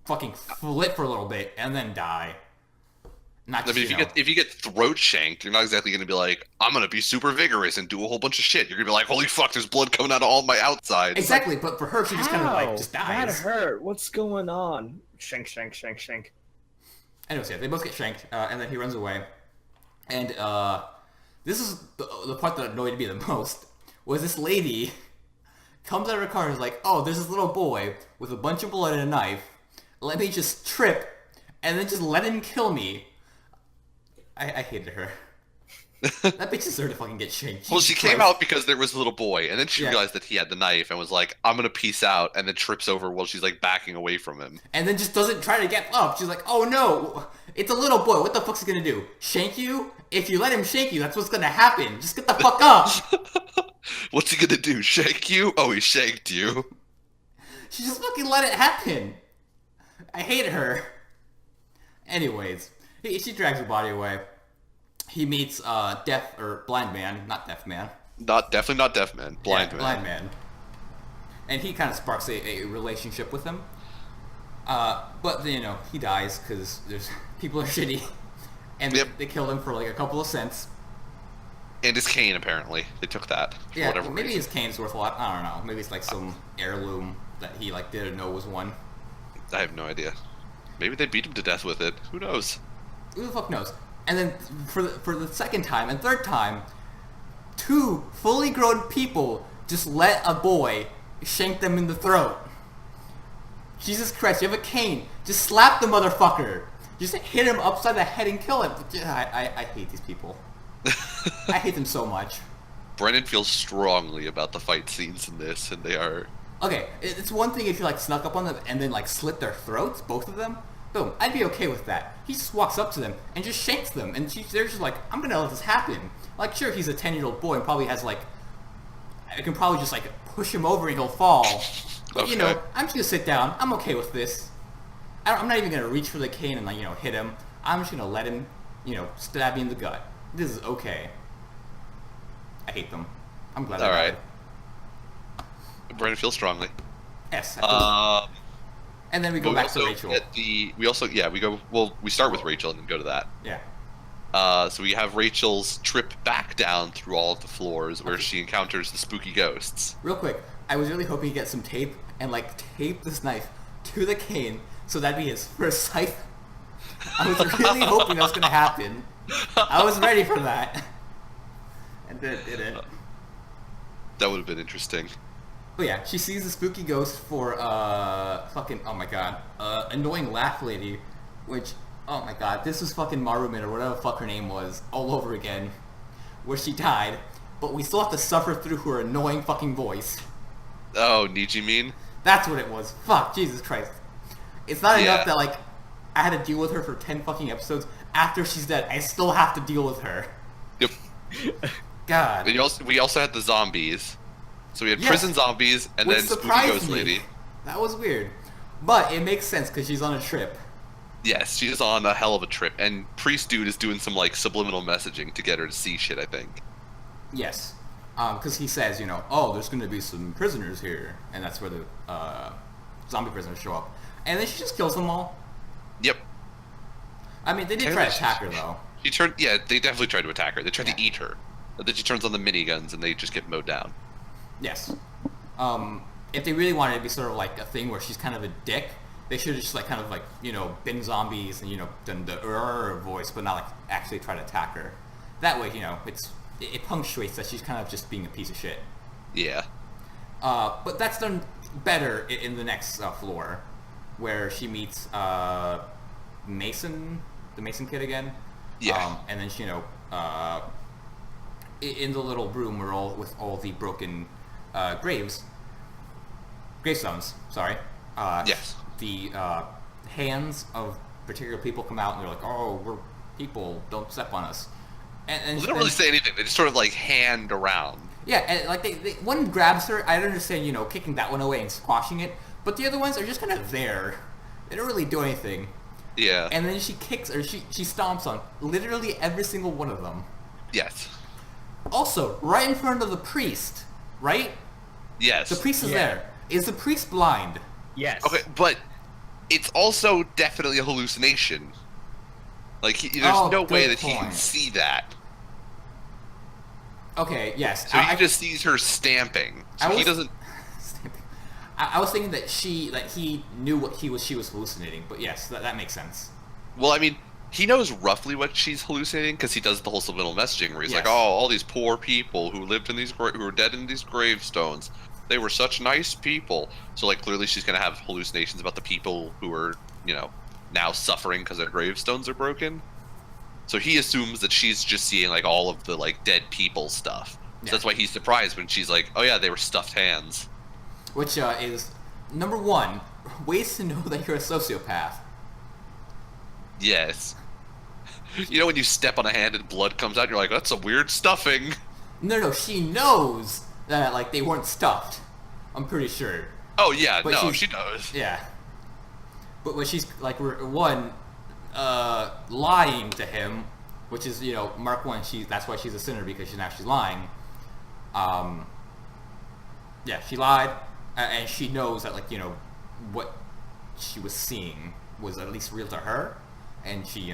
fucking flip for a little bit and then die. Not I just, mean, if you get throat shanked, you're not exactly going to be like, I'm going to be super vigorous and do a whole bunch of shit. You're going to be like, holy fuck, there's blood coming out of all my outsides. exactly. But for her, she just kind of like just That dies. hurt. What's going on? Shank, shank, shank, shank. Anyways, yeah, they both get shanked, and then he runs away. And this is the part that annoyed me the most, was this lady comes out of her car and is like, oh, there's this little boy with a bunch of blood and a knife. Let me just trip, and then just let him kill me. I hated her. That bitch deserved to fucking get shanked. Well, she Jesus came Christ. out because there was a little boy, and then she Yeah. realized that he had the knife and was like, I'm going to peace out, and then trips over while she's like backing away from him. And then just doesn't try to get up. She's like, oh no, it's a little boy. What the fuck's he gonna do? Shank you? If you let him shank you, that's what's gonna happen. Just get the fuck up. What's he going to do? Shank you? Oh, he shanked you. She just fucking let it happen. I hate her. Anyways, she drags her body away. He meets blind man, not deaf man. Definitely not deaf man. Blind man. Blind man. And he kind of sparks a relationship with him. But you know, he dies because there's people are shitty, and they killed him for like a couple of cents. And his cane, apparently. They took that for Yeah, whatever maybe reason. his cane's worth a lot. I don't know. Maybe it's like some heirloom that he like didn't know was one. I have no idea. Maybe they beat him to death with it. Who knows? Who the fuck knows? And then for the second time and third time, 2 fully grown people just let a boy shank them in the throat. Jesus Christ, you have a cane. Just slap the motherfucker. Just hit him upside the head and kill him. I hate these people. I hate them so much. Brennan feels strongly about the fight scenes in this, and they are... Okay, it's one thing if you like snuck up on them and then like slit their throats, both of them. Boom, I'd be okay with that. He just walks up to them and just shanks them, and they're just like, I'm gonna let this happen. Like, sure, he's a 10-year-old boy and probably has like, I can probably just like push him over and he'll fall. But you know, I'm just gonna sit down. I'm okay with this. I'm not even gonna reach for the cane and like, you know, hit him. I'm just gonna let him, you know, stab me in the gut. This is okay. I hate them. I'm glad. All right. Brennan feels strongly. Yes. And then we go back to Rachel. We start with Rachel and then go to that. Yeah. So we have Rachel's trip back down through all of the floors where she encounters the spooky ghosts. Real quick, I was really hoping he'd get some tape and like tape this knife to the cane so that'd be his first scythe. I was really hoping that was gonna happen. I was ready for that. And then it didn't. That would have been interesting. But yeah, she sees the spooky ghost for fucking, oh my god, annoying laugh lady, which, oh my god, this was fucking Marumin or whatever the fuck her name was all over again, where she died, but we still have to suffer through her annoying fucking voice. Oh, Niji mean? That's what it was. Fuck, Jesus Christ. It's not enough that like I had to deal with her for 10 fucking episodes. After she's dead, I still have to deal with her. Yep. God. We also had the zombies. So we had prison zombies and Which then spooky surprised ghost me. lady. That was weird. But it makes sense because she's on a trip. Yes, she's on a hell of a trip, and Priest Dude is doing some like subliminal messaging to get her to see shit, I think. Yes. Because he says, you know, oh, there's going to be some prisoners here. And that's where the zombie prisoners show up. And then she just kills them all. Yep. I mean, they did try to attack her, though. They definitely tried to attack her. They tried to Yeah. eat her. But then she turns on the miniguns, and they just get mowed down. Yes. If they really wanted it to be sort of like a thing where she's kind of a dick, they should have just like kind of like, you know, been zombies and, you know, done the voice, but not like actually try to attack her. That way, you know, it punctuates that she's kind of just being a piece of shit. Yeah. But that's done better in the next floor, where she meets Mason, the Mason kid again. Yeah. And then she, you know, in the little room where with all the broken gravestones. Sorry. Yes. The hands of particular people come out and they're like, "Oh, we're people. Don't step on us." And They don't really say anything. They just sort of like hand around. Yeah, and like one grabs her. I understand, you know, kicking that one away and squashing it, but the other ones are just kind of there. They don't really do anything. Yeah. And then she kicks or she stomps on literally every single one of them. Yes. Also, right in front of the priest, right? Yes. The priest is Yeah. there. Is the priest blind? Yes. Okay, but it's also definitely a hallucination. Like, there's no way that he can point. see that. Okay, yes. So he just sees her stamping. So he doesn't. I was thinking that he knew what she was hallucinating, but yes, that makes sense. Well, I mean, he knows roughly what she's hallucinating because he does the whole subliminal messaging where he's Yes. like, "Oh, all these poor people who lived in who were dead in these gravestones. They were such nice people." So, like, clearly she's gonna have hallucinations about the people who are, you know, now suffering because their gravestones are broken. So he assumes that she's just seeing like all of the like dead people stuff. So Yeah. that's why he's surprised when she's like, "Oh yeah, they were stuffed hands." Which is number one, ways to know that you're a sociopath. Yes. You know when you step on a hand and blood comes out, you're like, "That's a weird stuffing." No, she knows that like they weren't stuffed. I'm pretty sure. Oh yeah, But no, she's- she knows. Yeah. But when she's like one, lying to him, which is Mark 1. That's why she's a sinner, because she's lying. Yeah, she lied, and she knows that what she was seeing was at least real to her, and she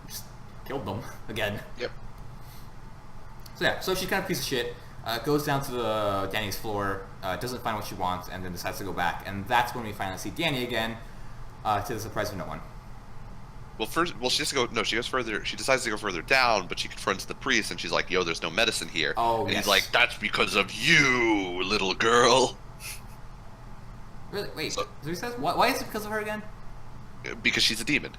just killed them again. Yep. So yeah, so she's kind of a piece of shit. Goes down to the Danny's floor, doesn't find what she wants, and then decides to go back. And that's when we finally see Danny again, to the surprise of no one. Well, she has to go. No, she goes further. She decides to go further down, but she confronts the priest, and she's like, "Yo, there's no medicine here." Oh, and yes. he's like, "That's because of you, little girl." Really? Wait, So- so he says, why is it because of her again? Because she's a demon.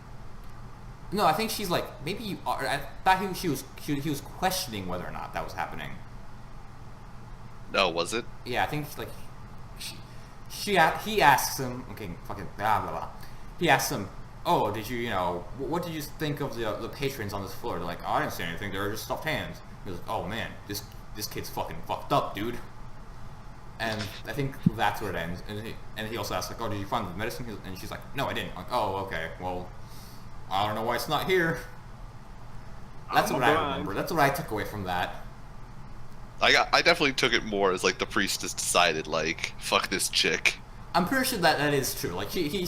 No, I think she's like, maybe you are. I thought he was questioning whether or not that was happening. No, was it? Yeah, I think like he asks him. Okay, fucking blah blah blah. He asks him, "Oh, did you what did you think of the patrons on this floor?" They're like, "Oh, I didn't say anything. They were just stuffed hands." He was like, "Oh man, this kid's fucking fucked up, dude." And I think that's where it ends. And he also asks like, "Oh, did you find the medicine?" And she's like, "No, I didn't." I'm like, "Oh, okay. Well, I don't know why it's not here." That's I'm what I blind. remember. That's what I took away from that. I definitely took it more as like the priest just decided like, fuck this chick. I'm pretty sure that is true. Like well,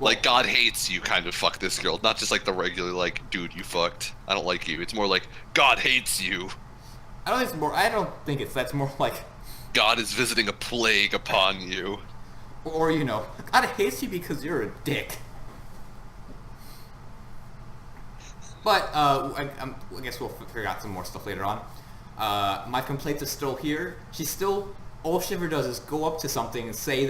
Like God hates you, kind of fuck this girl, not just like the regular like, dude, you fucked. I don't like you. It's more like God hates you. I don't think it's more. I don't think it's that's more like, God is visiting a plague upon you. or God hates you because you're a dick. But I guess we'll figure out some more stuff later on. My complaints are still here. She's still, all she ever does is go up to something and say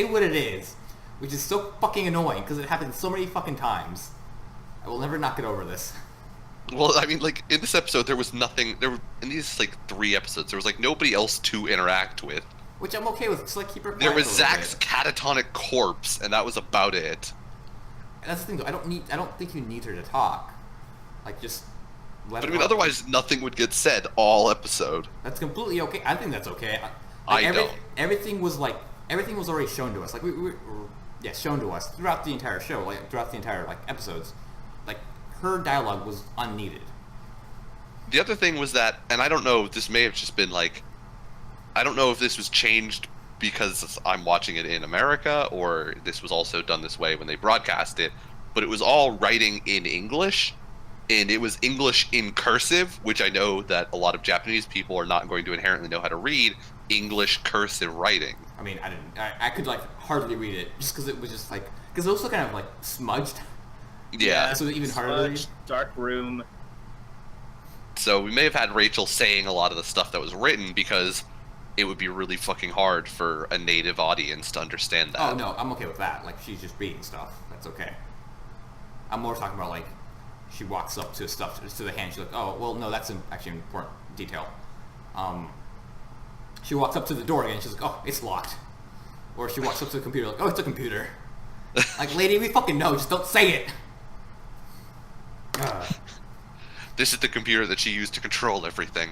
what it is, which is so fucking annoying because it happens so many fucking times. I will never not get over this. Well, I mean, like in this episode, there was nothing. There were in these like 3 episodes, there was like nobody else to interact with. Which I'm okay with. Just like keep her quiet There was for a little Zach's bit. catatonic corpse, and that was about it. And that's the thing though. I don't think you need her to talk. Like just let But I her mean, talk. otherwise, nothing would get said all episode. That's completely okay. I think that's okay. I don't. Everything was already shown to us. Like shown to us throughout the entire show, like throughout the entire episodes. Like her dialogue was unneeded. The other thing was that, and I don't know, this may have just been like, I don't know if this was changed because I'm watching it in America, or this was also done this way when they broadcast it, but it was all writing in English, and it was English in cursive, which I know that a lot of Japanese people are not going to inherently know how to read English cursive writing. I mean, I didn't. I could hardly read it just because it was just because it was also kind of smudged. Yeah. So even harder to read. Smudge, dark room. So we may have had Rachel saying a lot of the stuff that was written because it would be really fucking hard for a native audience to understand that. Oh no, I'm okay with that. Like she's just reading stuff. That's okay. I'm more talking about she walks up to stuff to the hand. She's like, oh well, no, that's actually an important detail. She walks up to the door again. She's like, oh, it's locked. Or she walks up to the computer like, oh, it's a computer. Like, lady, we fucking know. Just don't say it. This is the computer that she used to control everything.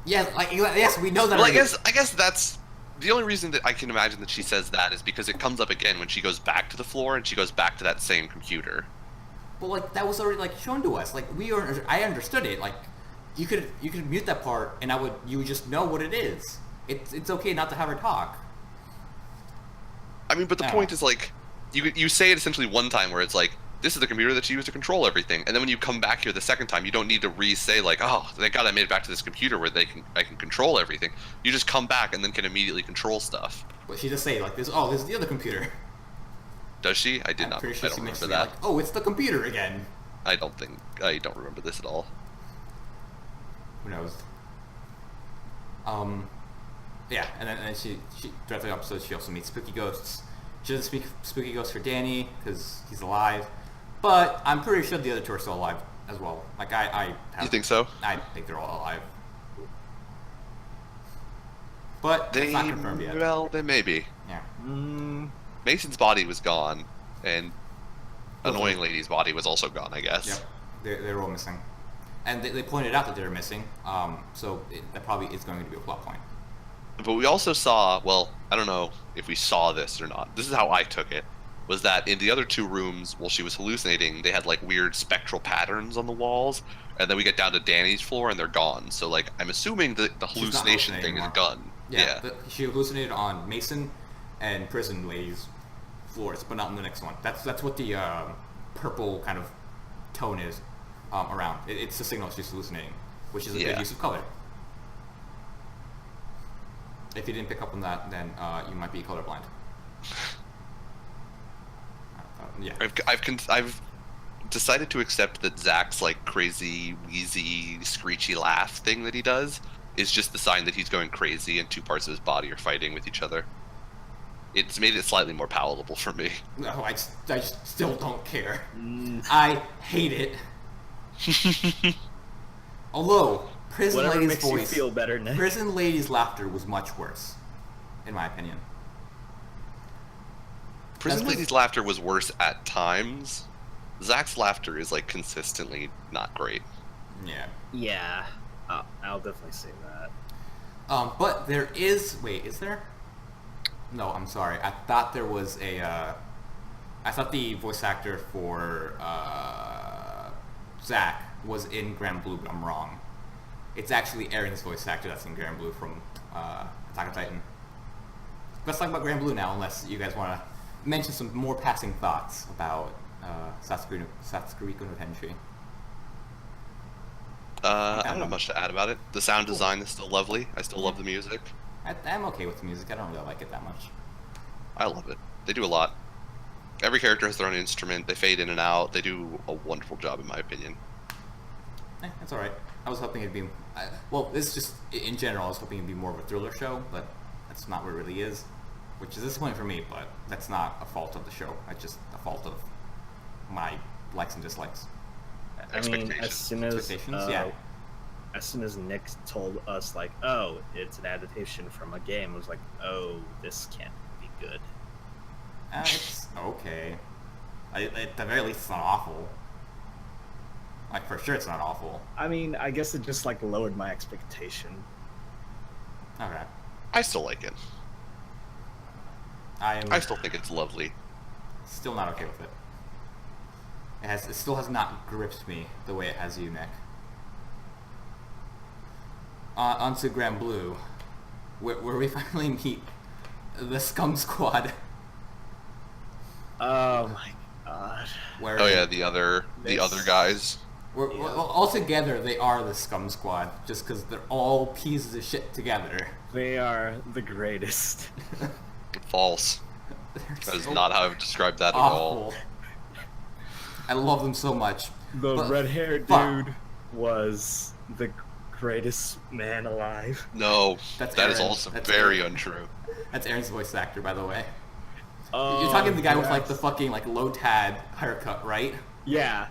Yeah, yes, we know that. Well, I already. guess that's the only reason that I can imagine that she says that is because it comes up again when she goes back to the floor and she goes back to that same computer. But that was already shown to us. I understood it. You could mute that part and you would just know what it is. It's okay not to have her talk. I mean, but the Yeah. point is you say it essentially one time where it's like, this is the computer that she used to control everything, and then when you come back here the second time, you don't need to re-say oh, thank God I made it back to this computer where I can control everything. You just come back and then can immediately control stuff. But she just say this. Oh, this is the other computer. Does she? I did I'm not. pretty I sure don't she remember mentioned that. oh, it's the computer again. I don't remember this at all. Who knows? Yeah, and then she throughout the episode she also meets spooky ghosts. She doesn't speak spooky ghosts for Danny because he's alive, but I'm pretty sure the other two are still alive as well. You think so? I think they're all alive, but it's not confirmed yet. Well, they may be. Yeah, Mason's body was gone, and Annoying Lady's body was also gone, I guess. yep, they're all missing, and they pointed out that they're missing. So that probably is going to be a plot point. But we also saw, well, I don't know if we saw this or not. This is how I took it. Was that in the other two rooms, while she was hallucinating, they had like weird spectral patterns on the walls, and then we get down to Danny's floor and they're gone. So like, I'm assuming that the She's not hallucination hallucinating thing is anymore. gone. Yeah, she hallucinated on Mason and Prison Lady's floors, but not in the next one. That's what the purple kind of tone is around. It's the signal she's hallucinating, which is a good use of color. If you didn't pick up on that, then you might be colorblind. Yeah. I've decided to accept that Zach's like crazy, wheezy, screechy laugh thing that he does is just the sign that he's going crazy and two parts of his body are fighting with each other. It's made it slightly more palatable for me. No, I still don't care. I hate it. Although Prison Whatever Lady's makes voice, you feel better, Nick. Prison Lady's laughter was much worse, in my opinion. Prison That's Lady's laughter was worse at times. Zach's laughter is like consistently not great. Yeah. Yeah, I'll definitely say that. But there is. Wait, is there? No, I'm sorry. I thought there was a. I thought the voice actor for Zach was in Grand Blue, but I'm wrong. It's actually Aaron's voice actor that's in Grand Blue from Attack on Titan. Let's talk about Grand Blue now, unless you guys want to mention some more passing thoughts about Satsuki no Tenshi. I don't have much to add about it. The sound design is still lovely. I still love the music. I'm okay with the music. I don't really like it that much. I love it. They do a lot. Every character has their own instrument. They fade in and out. They do a wonderful job, in my opinion. That's alright. I was hoping it'd be... well, it's just... In general, I was hoping it'd be more of a thriller show, but that's not what it really is. Which is disappointing for me, but that's not a fault of the show. It's just a fault of my likes and dislikes. I mean, as soon as Nick told us, like, oh, it's an adaptation from a game, it was like, oh, this can't be good. It's okay. At the very least, it's not awful. Like, for sure it's not awful. I mean, I guess it just, like, lowered my expectation. Okay. I still like it. I still think it's lovely. Still not okay with it. It still has not gripped me the way it has you, Nick. Onto Grand Blue, where we finally meet the Scum Squad. Oh my god. Oh yeah, the other guys. All together, they are the Scum Squad, just because they're all pieces of shit together. They are the greatest. False. That is not how I've described that awful. at all. I love them so much. The red-haired dude was the greatest man alive. No, that Aaron. is also That's very Aaron. untrue. That's Aaron's voice actor, by the way. Oh, You're talking to the guy with yes. like the fucking like low tad haircut, right? Yeah,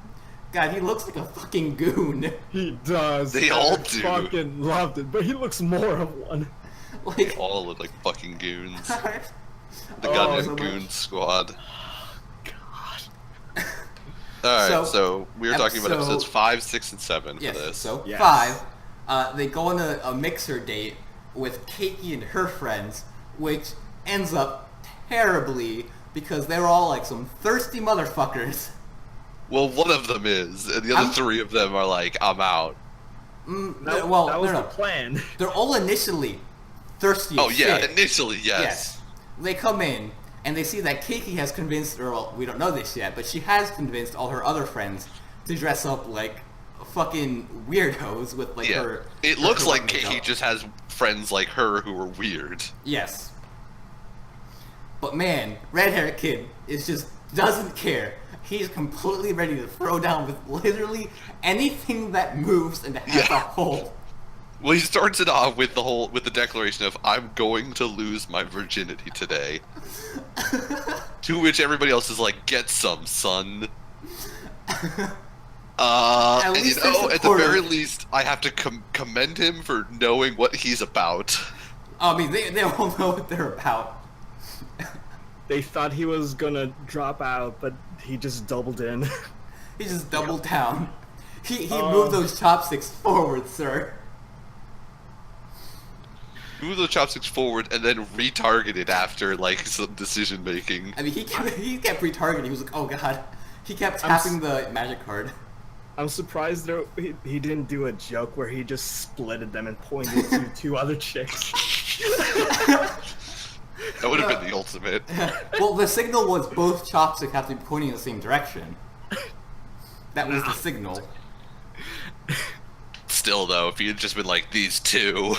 God, he looks like a fucking goon. he does. They all I do. Fucking loved it, but he looks more of one. Like, All look like fucking goons. The Oh, Gunman so much. Goon Squad. God. Alright, so we were talking about episode- episodes 5, 6, and 7 yes, for this. so Yes. 5, they go on a mixer date with Keiki and her friends, which ends up terribly because they're all like some thirsty motherfuckers. Well, one of them is, and the other I'm- three of them are like, I'm out. That, well, that was no, the plan. they're all initially thirsty as Oh yeah, shit. initially, yes. Yes. They come in and they see that Keiki has convinced, or well, we don't know this yet, but she has convinced all her other friends to dress up like fucking weirdos with like Yeah. her. It her looks like makeup. Keiki just has friends like her who are weird. Yes. But man, red hair kid is just doesn't care. He's completely ready to throw down with literally anything that moves and has a Yeah. hole. Well, he starts it off with the declaration of "I'm going to lose my virginity today," to which everybody else is like, "Get some, son." And least you they're know, at the supportive. very least, I have to commend him for knowing what he's about. I mean, they all know what they're about. They thought he was gonna drop out, but he just doubled in. He just doubled down. He moved those chopsticks forward, sir. move the chopsticks forward and then retarget it after like some decision making. I mean, he kept retargeting. He was like, oh god. He kept tapping the magic card. I'm surprised he didn't do a joke where he just splitted them and pointed to two other chicks. That would have been the ultimate. Well, the signal was both chopsticks have to be pointing in the same direction. That was the signal. Still, though, if he had just been like, these two,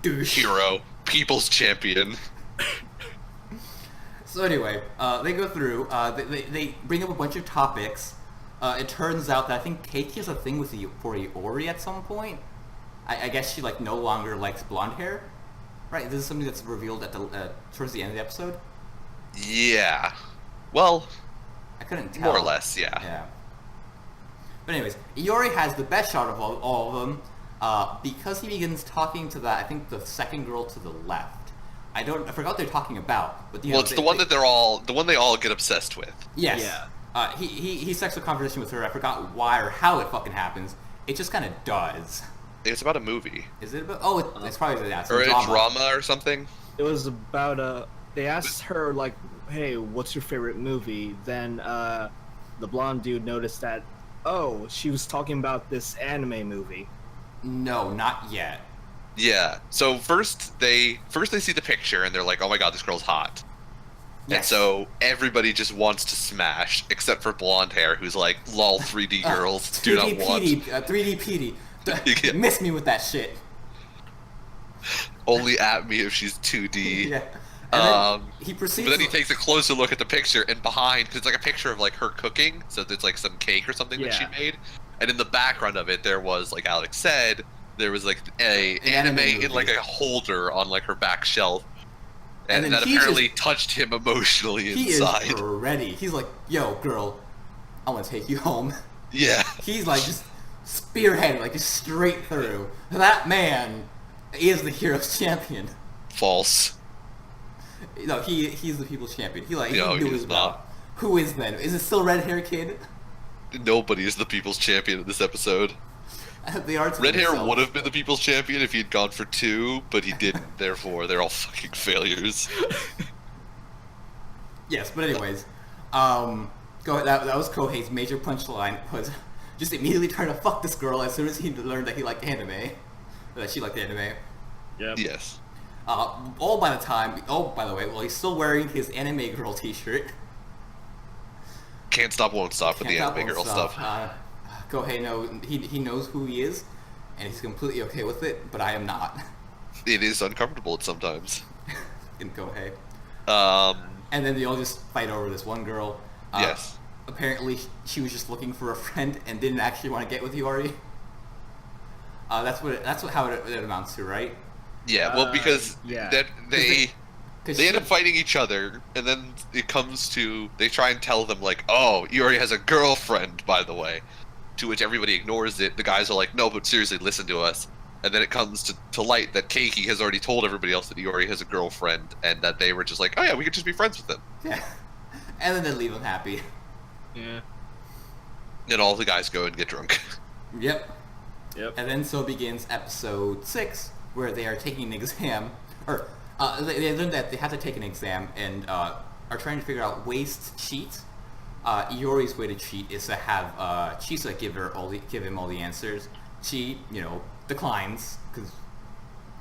Douche. hero, people's champion. So anyway, they go through, they bring up a bunch of topics. It turns out that I think Keiki has a thing with for Iori at some point. I guess she like no longer likes blonde hair. Right, this is something that's revealed at the towards the end of the episode. Yeah. Well, I couldn't tell. more or less, yeah. Yeah. But anyways, Iori has the best shot of all of them because he begins talking to I think the second girl to the left. I forgot what they're talking about. But Well, it's the one that they all get obsessed with. Yes. Yeah. He starts a conversation with her. I forgot why or how it fucking happens. It just kind of does. It's about a movie. Is it about? Oh, it's probably that. Or a drama or something. It was about they asked her like, "Hey, what's your favorite movie?" Then the blonde dude noticed that, oh, she was talking about this anime movie. No, not yet. Yeah. So first they see the picture and they're like, "Oh my god, this girl's hot." Yes. And so everybody just wants to smash, except for blonde hair, who's like, "Lol, 3D girls do not 3D want." PD, 3D PD. Yeah. Miss me with that shit. Only at me if she's 2D. Yeah. And then he proceeds. But then he takes a closer look at the picture, and behind, because it's like a picture of like her cooking, so there's like some cake or something that she Yeah. made, and in the background of it, there was, like Alex said, there was like an anime movie. in like a holder on like her back shelf, And and then that he apparently touched him emotionally He inside. is ready. He's like, yo, girl, I want to take you home. Yeah. He's like just spearheaded, like just straight through. That man is the hero's champion. False. No, he's the people's champion. He No, knew he his is about. not. Who is then? Is it still Red Hair Kid? Nobody is the people's champion in this episode. They are to Red Hair themselves. would have been the people's champion if he'd gone for 2, but he didn't. Therefore, they're all fucking failures. Yes, but anyways, that was Kohei's major punchline was just immediately trying to fuck this girl as soon as he learned that he liked anime, that she liked anime. Yep. Yes. All by the way, well, he's still wearing his anime girl T-shirt. Can't stop, won't stop with the Can't stop, anime won't girl stop. stuff. Kohei he knows who he is, and he's completely okay with it. But I am not. It is uncomfortable sometimes. In Kohei. Um, And then they all just fight over this one girl. Yes. Apparently, she was just looking for a friend and didn't actually want to get with Iori. That's how it amounts to, right? yeah, well, because yeah. that they 'Cause end she- up fighting each other, and then it comes to they try and tell them like, "Oh, Iori has a girlfriend, by the way," to which everybody ignores it. The guys are like, "No, but seriously, listen to us." And then it comes to light that Keiki has already told everybody else that Iori has a girlfriend, and that they were just like, "Oh yeah, we could just be friends with him." Yeah. And then they leave him happy. Yeah. And all the guys go and get drunk. Yep. Yep. And then so begins episode 6, where they are taking an exam, or they learned that they have to take an exam and are trying to figure out ways to cheat. Iori's way to cheat is to have Chisa give him all the answers. She, declines because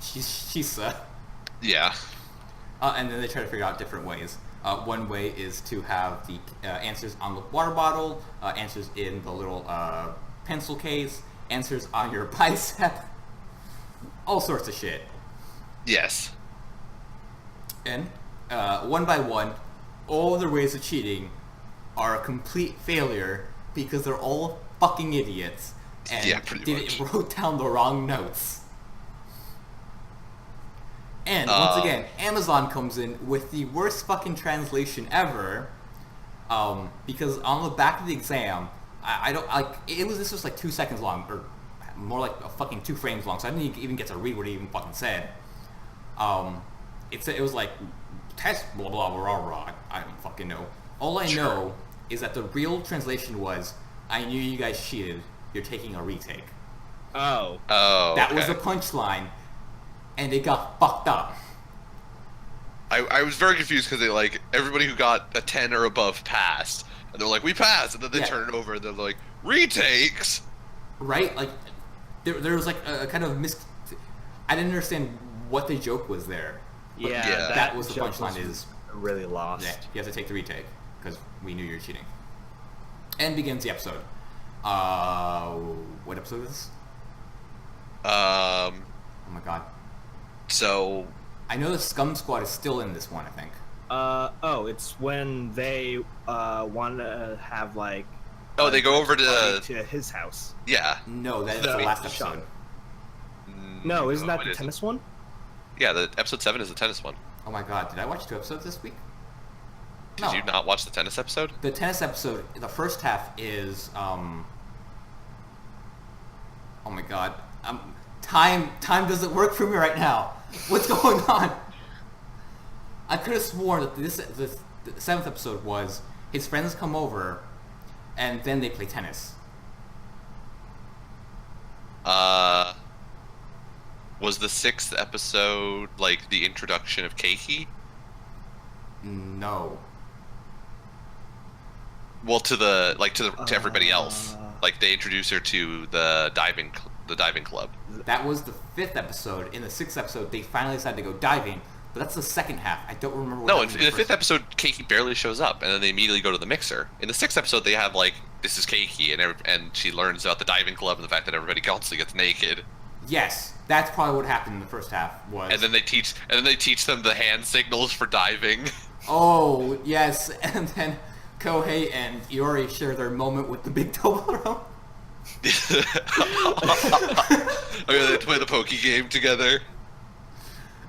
she's Chisa. Yeah. And then they try to figure out different ways. One way is to have the answers on the water bottle, answers in the little pencil case, answers on your bicep, all sorts of shit. Yes. And one by one, all their ways of cheating are a complete failure because they're all fucking idiots and Yeah, pretty much. wrote down the wrong notes. And once again, Amazon comes in with the worst fucking translation ever, because on the back of the exam, I don't like this was like 2 seconds long, or more like a fucking 2 frames long, so I didn't even get to read what it even fucking said. It was like test blah blah blah blah. I don't fucking know. All I know is that the real translation was, "I knew you guys cheated. You're taking a retake." Oh. Oh. That was okay. the punchline. and it got fucked up. I was very confused because they like everybody who got a 10 or above passed, and they're like, we passed, and then they Yeah. turn it over and they're like, retakes. Right? Like, there was like a kind of I didn't understand what the joke was there. But Yeah, that was the joke punchline was is, really lost. yeah, you have to take the retake, because we knew you were cheating. And begins the episode. What episode is this? Oh my god. So I know the Scum Squad is still in this one, I think. It's when they want to have like. they go over party to to his house. yeah. No, that is The the last shot. episode. No, isn't that it the isn't. tennis one? Yeah, the episode 7 is the tennis one. Oh my god, did I watch 2 episodes this week? Did you not watch the tennis episode? The tennis episode, the first half is, oh my god, time doesn't work for me right now. What's going on? I could have sworn that the 7th episode was his friends come over, and then they play tennis. Was the 6th episode like the introduction of Keiki? No. Well, to everybody else. Like they introduce her to the diving club. That was the 5th episode. In the 6th episode, they finally decided to go diving, but that's the second half. I don't remember what No, in happened the first 5th episode, Keiki barely shows up, and then they immediately go to the mixer. In the 6th episode, they have like, this is Keiki, and she learns about the diving club and the fact that everybody constantly gets naked. Yes, that's probably what happened in the first half. Was And then they teach them the hand signals for diving. oh yes, and then Kohei and Iori share their moment with the big Toblerone. Okay, they play the pokey game together.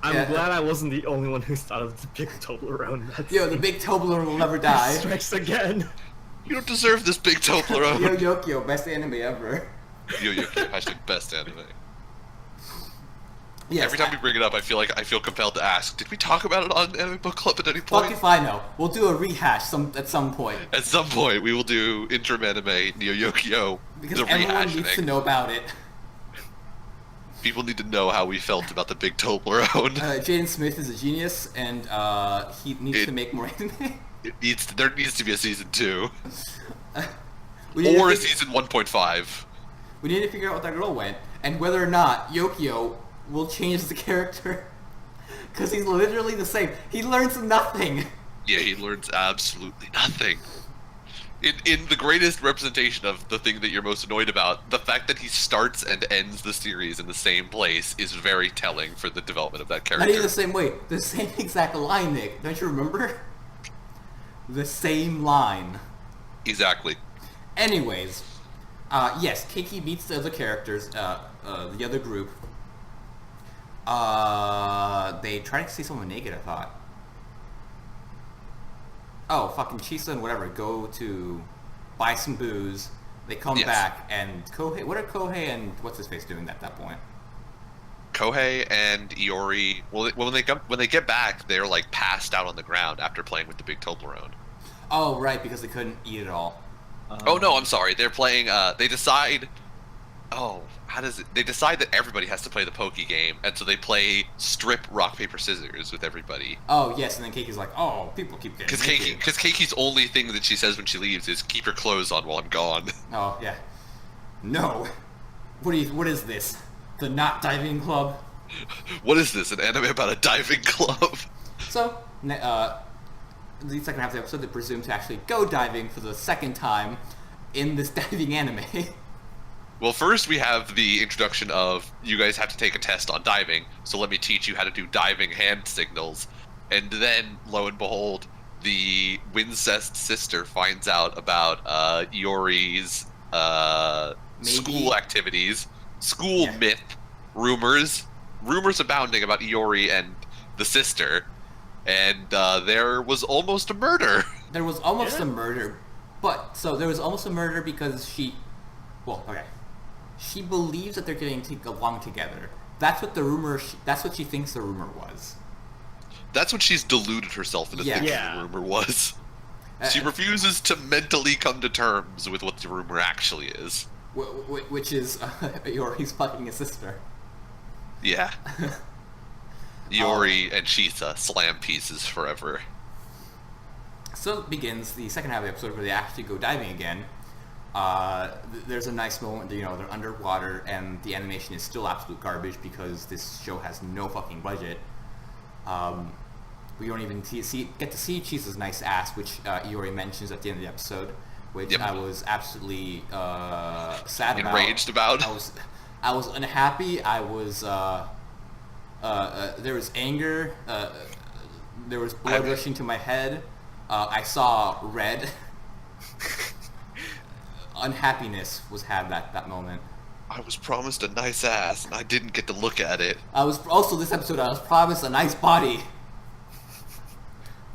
I'm Yeah. glad I wasn't the only one who thought of the big Toblerone. That's Yo, the big Toblerone will never die. strikes again. You don't deserve this big Toblerone. Yo Yokio, best anime ever. Yo, hashtag best anime. Yes, Every time we bring it up, I feel compelled to ask, did we talk about it on Anime Book Club at any fuck point? if I know. We'll do a rehash at some point At some point, we will do interim anime Neo Yokio. because the everyone needs to rehashing. know about it. People need to know how we felt about the big Toblerone. Jaden Smith is a genius, and he needs It- to make more anime. There needs to be a season 2 We need to or a fig- season 1.5. We need to figure out what that girl went, and whether or not Yokio will change the character. Because he's literally the same. He learns nothing. Yeah, he learns absolutely nothing. In the greatest representation of the thing that you're most annoyed about, the fact that he starts and ends the series in the same place is very telling for the development of that Not even character. the same way. The same exact line, Nick. Don't you remember? The same line. Exactly. Anyways, yes, Keiki meets the other characters, the other group. They try to see someone naked, I thought. Oh, fucking Chisa and whatever go to buy some booze. They come Yes. back, and Kohei... What are Kohei and what's-his-face doing at that point? Kohei and Iori, when they get back, they're like passed out on the ground after playing with the big Toblerone. Oh, right, because they couldn't eat it all. Oh no, I'm sorry. They're playing. They decide. Oh, how does it? They decide that everybody has to play the pokey game, and so they play strip rock paper scissors with everybody. Oh, yes, and then Keiki's like, oh, people keep getting naked. Because Keiki's only thing that she says when she leaves is "keep your clothes on while I'm gone." Oh, yeah. No. What is this? The Not Diving Club? What is this? An anime about a diving club? So, the second half of the episode, they presume to actually go diving for the second time in this diving anime. Well, first we have the introduction of you guys have to take a test on diving, so let me teach you how to do diving hand signals. And then, lo and behold, the Wincest sister finds out about Iori's school activities, school Yeah. myth, rumors abounding about Iori and the sister, and there was almost a murder. There was almost Yeah. a murder, so there was almost a murder because she believes that they're getting along together. That's what that's what she thinks the rumor was. That's what she's deluded herself into Yeah. thinking Yeah. the rumor was. She Uh, refuses to mentally come to terms with what the rumor actually is. which is Iori's fucking his sister. Yeah. Iori and Chisa slam pieces forever. So begins the second half of the episode where they actually go diving again. There's a nice moment, they're underwater and the animation is still absolute garbage because this show has no fucking budget. We don't even get to see Chisa's nice ass, which Iori mentions at the end of the episode, which I was absolutely sad about. Enraged about. I was unhappy. I was there was anger. There was blood rushing to my head. I saw red. Unhappiness was had that moment. I was promised a nice ass, and I didn't get to look at it. I was also this episode. I was promised a nice body.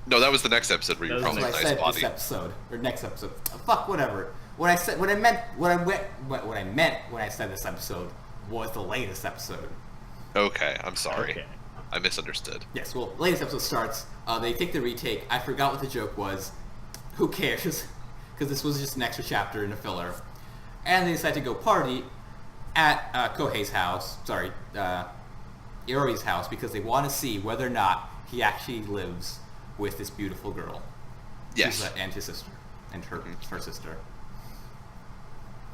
No, that was the next episode where you That was promised a I nice said body. this episode or next episode. Fuck whatever. What I meant when I said this episode was the latest episode. Okay, I'm sorry. Okay. I misunderstood. Yes, well, the latest episode starts. They take the retake. I forgot what the joke was. Who cares? Because this was just an extra chapter in a filler. And they decide to go party at Kohei's house. Sorry, Iori's house, because they want to see whether or not he actually lives with this beautiful girl. Yes. Chisa and his sister. And her sister.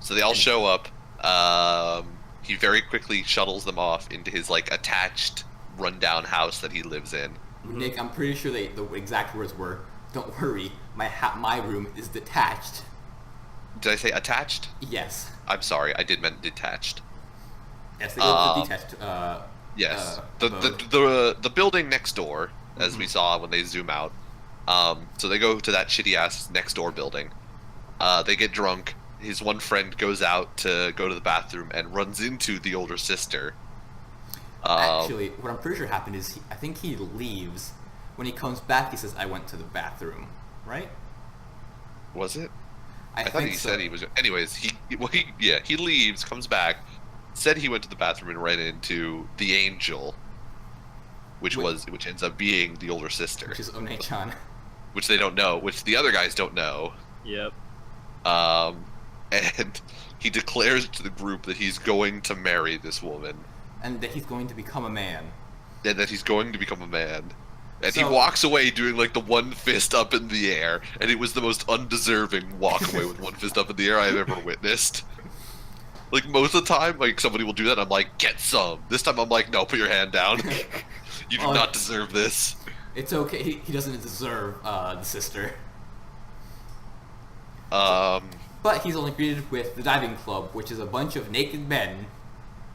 So they all show up. He very quickly shuttles them off into his attached, rundown house that he lives in. Nick, I'm pretty sure the exact words were, "Don't worry, my room is detached." Did I say attached? Yes. I'm sorry, I did meant detached. Yes, they go to the detached. Yes. abode. The building next door, as we saw when they zoom out. So they go to that shitty ass next door building. They get drunk. His one friend goes out to go to the bathroom and runs into the older sister. Actually, what I'm pretty sure happened is I think he leaves. When he comes back, he says, "I went to the bathroom." Right? Was it? I thought think he so. said he was. Anyways, he leaves, comes back, said he went to the bathroom and ran into the angel, which ends up being the older sister, Which is One-chan. which they don't know, which the other guys don't know. Yep. And he declares to the group that he's going to marry this woman, And that he's going to become a man. and that he's going to become a man. And he So- walks away doing the one fist up in the air, and it was the most undeserving walk away with one fist up in the air I've ever witnessed. Most of the time, somebody will do that, I'm like, get some. This time I'm like, no, put your hand down. You do Oh. not deserve this. It's okay. He doesn't deserve the sister. But he's only greeted with the diving club, which is a bunch of naked men,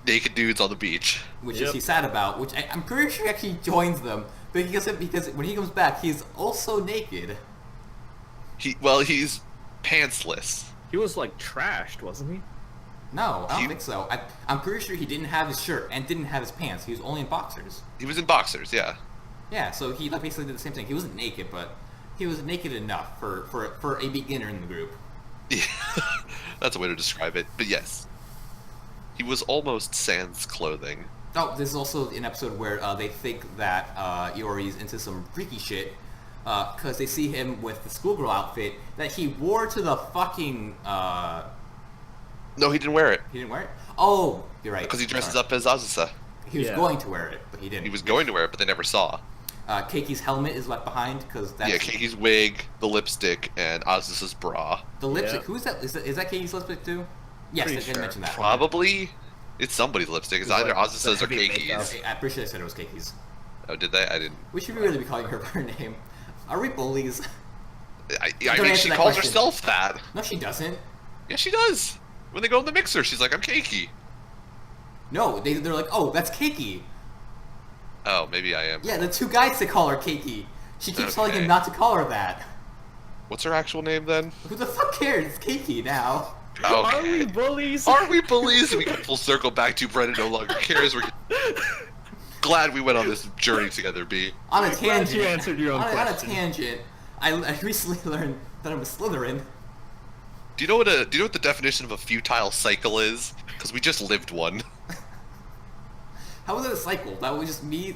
Naked dudes on the beach. which Yep. is he's sad about. Which I'm pretty sure he actually joins them, because when he comes back, he's also naked. He's pantsless. He was trashed, wasn't he? No, I don't He- think so. I'm pretty sure he didn't have his shirt and didn't have his pants. He was only in boxers. He was in boxers, yeah. Yeah, so he basically did the same thing. He wasn't naked, but he was naked enough for a beginner in the group. Yeah. That's a way to describe it. But yes. He was almost sans clothing. Oh, this is also an episode where they think that Iori's into some freaky shit because they see him with the schoolgirl outfit that he wore to the fucking... No, he didn't wear it. He didn't wear it? Oh, you're right. Because he dresses Sorry. up as Azusa. He was Yeah. going to wear it, but he didn't. He was going to wear it, but they never saw. Keiki's helmet is left behind because that's... Yeah, Keiki's wig, the lipstick, and Azusa's bra. The lipstick, Yeah. who's that? Is that Keiki's lipstick too? Yes, Pretty I did sure. mention that. Probably. It's somebody's lipstick. It's It's either like Azusa's the or heavy Keiki's. makeup. I'm pretty sure they said it was Keiki's. Oh, did they? I didn't. We should really be calling her by her name. Are we bullies? I Don't mean, answer she that calls question. herself that. No, she doesn't. Yeah, she does. When they go in the mixer, she's like, I'm Keiki. No, they're like, oh, that's Keiki. Oh, maybe I am. Yeah, the two guys that call her Keiki. She keeps telling Okay. him not to call her that. What's her actual name then? Who the fuck cares? It's Keiki now. Are we Okay. bullies? Are we bullies? We come full circle back to Brendan no longer cares. We're glad we went on this journey together, B. On a Glad tangent. you answered your own on a question. tangent. I recently learned that I'm a Slytherin. Do you know what the definition of a futile cycle is? Because we just lived one. How was it a cycle? That was just me.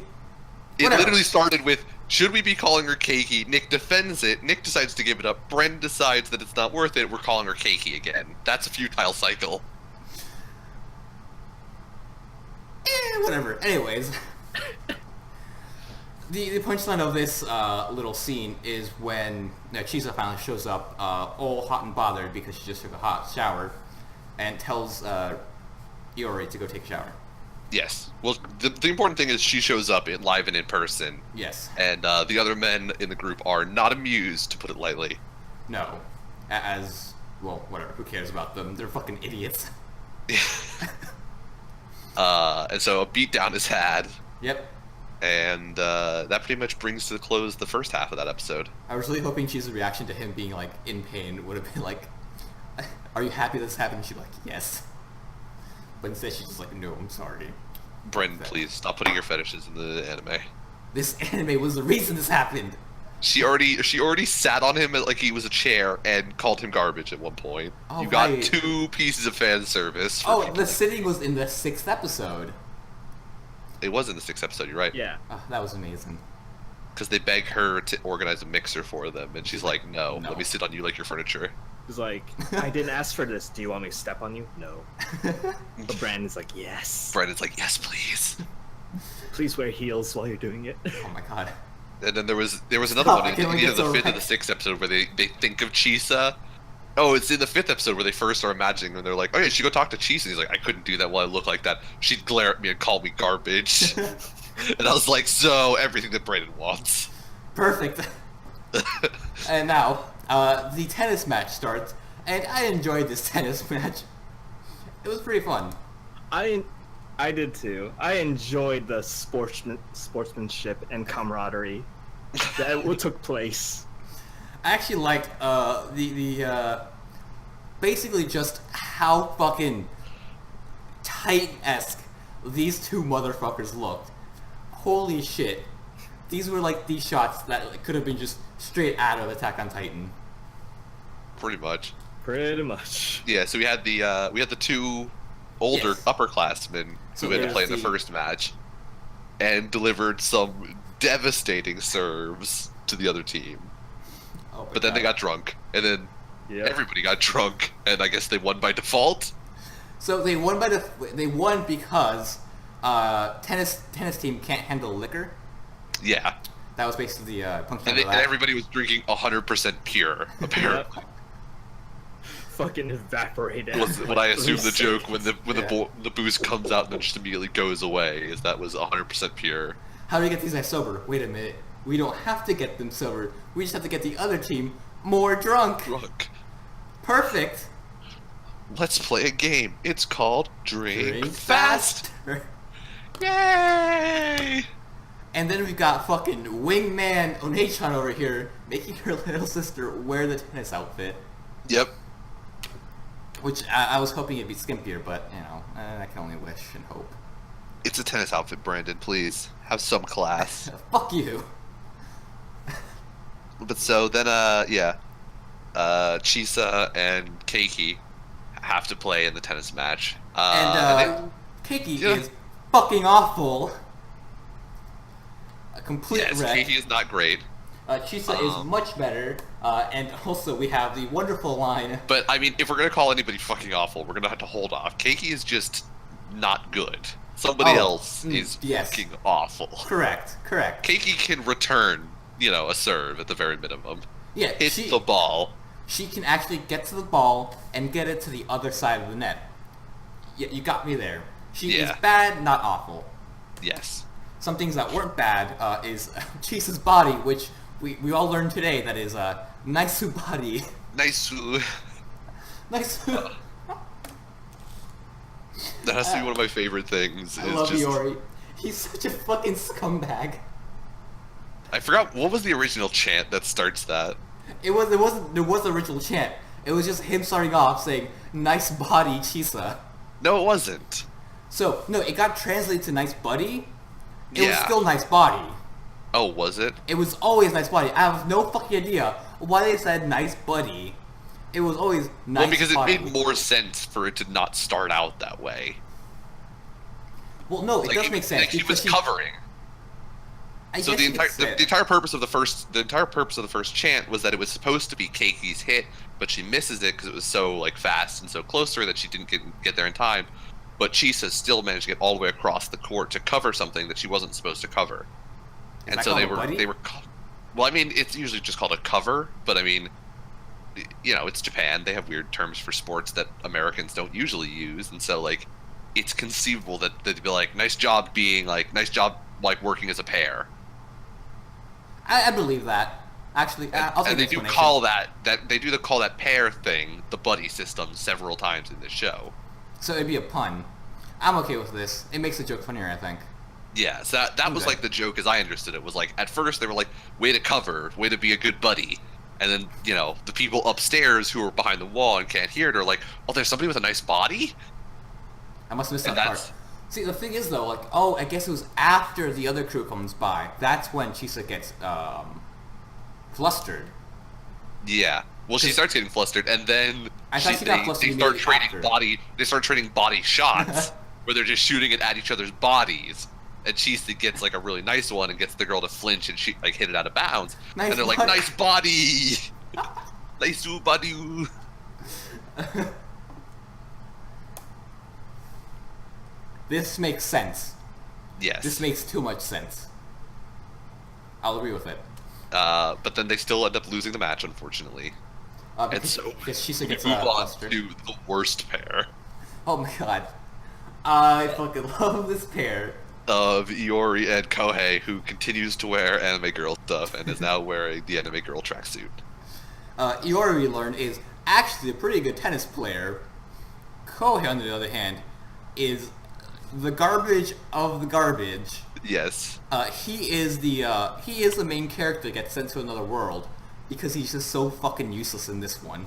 It Whatever. literally started with, should we be calling her Keiki? Nick defends it. Nick decides to give it up. Bren decides that it's not worth it. We're calling her Keiki again. That's a futile cycle. Whatever. Anyways. The punchline of this little scene is when Chisa finally shows up, all hot and bothered because she just took a hot shower, and tells Iori to go take a shower. Yes. Well, the important thing is she shows up live and in person, Yes. and the other men in the group are not amused, to put it lightly. No. Well, whatever. Who cares about them? They're fucking idiots. And so a beatdown is had, Yep. and that pretty much brings to the close the first half of that episode. I was really hoping Chisa's reaction to him being, like, in pain would have been like, are you happy this happened? She'd be like, yes. But instead she's just like, no, I'm sorry. Brendan, please stop putting your fetishes in the anime. This anime was the reason this happened. She already sat on him like he was a chair and called him garbage at one point. Oh, you got right. 2 pieces of fan service. For Oh, people. the sitting was in the 6th episode. It was in the 6th episode. You're right. Yeah. Oh, that was amazing. Because they beg her to organize a mixer for them, and she's like, "No, No. let me sit on you like your furniture." He's like, I didn't ask for this. Do you want me to step on you? No. But Brandon's like, yes. Brendan's like, "Yes, please." Please wear heels while you're doing it. Oh my god. And then there was another Stop, one I in can only either get the so 5th or right. the 6th episode where they think of Chisa. Oh, it's in the 5th episode where they first are imagining, and they're like, "Oh yeah, you should go talk to Chisa." And he's like, "I couldn't do that while I look like that. She'd glare at me and call me garbage." And I was like, "So everything that Brandon wants." Perfect. And now, the tennis match starts, and I enjoyed this tennis match. It was pretty fun. I did too. I enjoyed the sportsmanship and camaraderie that took place. I actually liked the basically just how fucking Titan-esque these 2 motherfuckers looked. Holy shit. These were like these shots that could have been just straight out of Attack on Titan. Pretty much. Pretty much. Yeah. So we had the 2 older Yes. upperclassmen So who had to there's play in the the- first match, and delivered some devastating serves to the other team. Oh my But then they God. got drunk, and then Yeah. everybody got drunk, and I guess they won by default. So they won because tennis team can't handle liquor. Yeah, That was basically the punchline and of that. everybody was drinking 100% pure, apparently. Fucking evaporated. Was what I assume the joke when the Yeah. the booze comes out and then just immediately goes away is that was 100% pure. How do we get these guys sober? Wait a minute. We don't have to get them sober. We just have to get the other team more drunk. Drunk. Perfect. Let's play a game. It's called Drink Fast. Faster. Yay! And then we've got fucking wingman Onechan over here making her little sister wear the tennis outfit. Yep. Which I was hoping it'd be skimpier, but, you know, I can only wish and hope. It's a tennis outfit, Brandon. Please have some class. Fuck you. But so then, Chisa and Keiki have to play in the tennis match. And Keiki yeah. is fucking awful. A complete yes, wreck. Keiki is not great. Chisa is much better. And also we have the wonderful line. But I mean, if we're gonna call anybody fucking awful, we're gonna have to hold off. Keiki is just not good. Somebody else is yes. fucking awful. Correct. Keiki can return, a serve at the very minimum. Yeah, Hit the ball. she can actually get to the ball and get it to the other side of the net. Yeah, you got me there. She Yeah. is bad, not awful. Yes. Some things that weren't bad is Chisa's body, which we all learned today that is nice body. Nice. Nice. That has to be one of my favorite things. I is love just, Iori. He's such a fucking scumbag. I forgot what was the original chant that starts that. There was the original chant. It was just him starting off saying "nice body, Chisa." No, it wasn't. So no, it got translated to "nice buddy." It was Yeah. still "nice body." Oh, was it? It was always "nice body." I have no fucking idea why they said "nice buddy." It was always "nice Well, because body." it made more sense for it to not start out that way. Well, no, it does make sense. Like he was because covering. I So guess the you entire could say the entire purpose of the first chant was that it was supposed to be Keiki's hit, but she misses it because it was so like fast and so close to her that she didn't get there in time. But Chisa still managed to get all the way across the court to cover something that she wasn't supposed to cover. Is And that so called a buddy? they were called, well, I mean, it's usually just called a cover, but I mean, you know, it's Japan. They have weird terms for sports that Americans don't usually use, and so like, it's conceivable that they'd be like, nice job working as a pair. I believe that. Actually, I'll take And the they do explanation. call call that pair thing the buddy system several times in the show. So it'd be a pun. I'm okay with this. It makes the joke funnier, I think. Yeah, so that was Okay. like the joke as I understood it. Was like, at first they were like, way to cover, way to be a good buddy. And then, you know, the people upstairs who are behind the wall and can't hear it are like, oh, there's somebody with a nice body? I must have missed And that that's- part. See, the thing is though, like, oh, I guess it was after the other crew comes by. That's when Chisa gets flustered. Yeah. Well, she starts getting flustered, and then I thought she got flustered they start immediately trading after. They start trading body shots where they're just shooting it at each other's bodies. And Chisa gets like a really nice one and gets the girl to flinch and she like hit it out of bounds. Nice and they're like, body. nice body, nice body. This makes sense. Yes. This makes too much sense. I'll agree with it. But then they still end up losing the match, unfortunately. And Because, so because Chisa we gets move on flustered. to the worst pair Oh my god. I fucking love this pair. of Iori and Kohei, who continues to wear anime girl stuff and is now wearing the anime girl tracksuit. Iori, we learned, is actually a pretty good tennis player. Kohei, on the other hand, is the garbage of the garbage. Yes. He is the main character that gets sent to another world because he's just so fucking useless in this one.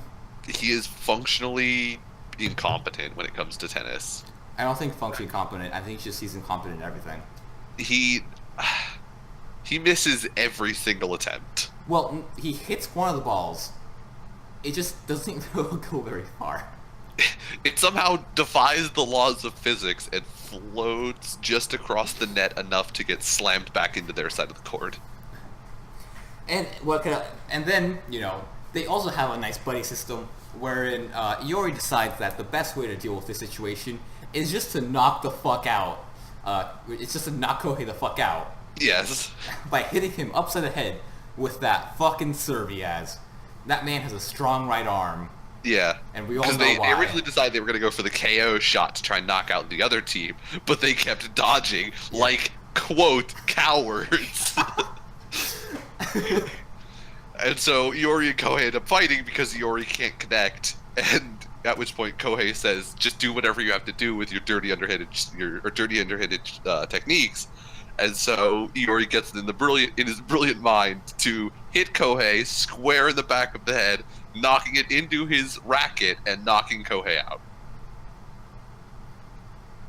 He is functionally incompetent when it comes to tennis. I don't think functionally competent. I think he's incompetent in everything. He misses every single attempt. Well, he hits one of the balls. It just doesn't go very far. It somehow defies the laws of physics and floats just across the net enough to get slammed back into their side of the court. And and then they also have a nice buddy system wherein Iori decides that the best way to deal with this situation is just to knock the fuck out. It's just to knock Kohei the fuck out Yes. by hitting him upside the head with that fucking serve he has. That man has a strong right arm. Yeah. And we all Because know they why. originally decided they were going to go for the KO shot to try and knock out the other team, but they kept dodging like, quote, cowards. And so Iori and Kohei end up fighting because Iori can't connect, and at which point Kohei says, just do whatever you have to do with your dirty underhanded techniques. And so Iori gets it in his brilliant mind to hit Kohei square in the back of the head, knocking it into his racket and knocking Kohei out.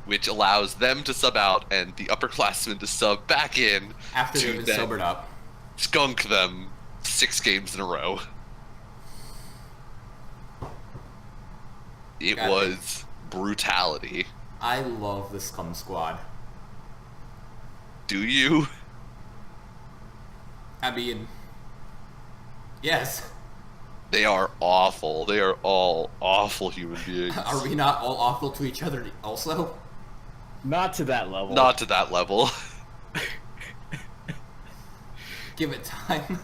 Which allows them to sub out and the upperclassmen to sub back in After to they've been then sobered up. skunk them 6 games in a row. It Got it. was brutality. I love the Scum Squad. Do you? I mean, yes. They are awful. They are all awful human beings. Are we not all awful to each other also? Not to that level. Not to that level. Give it time.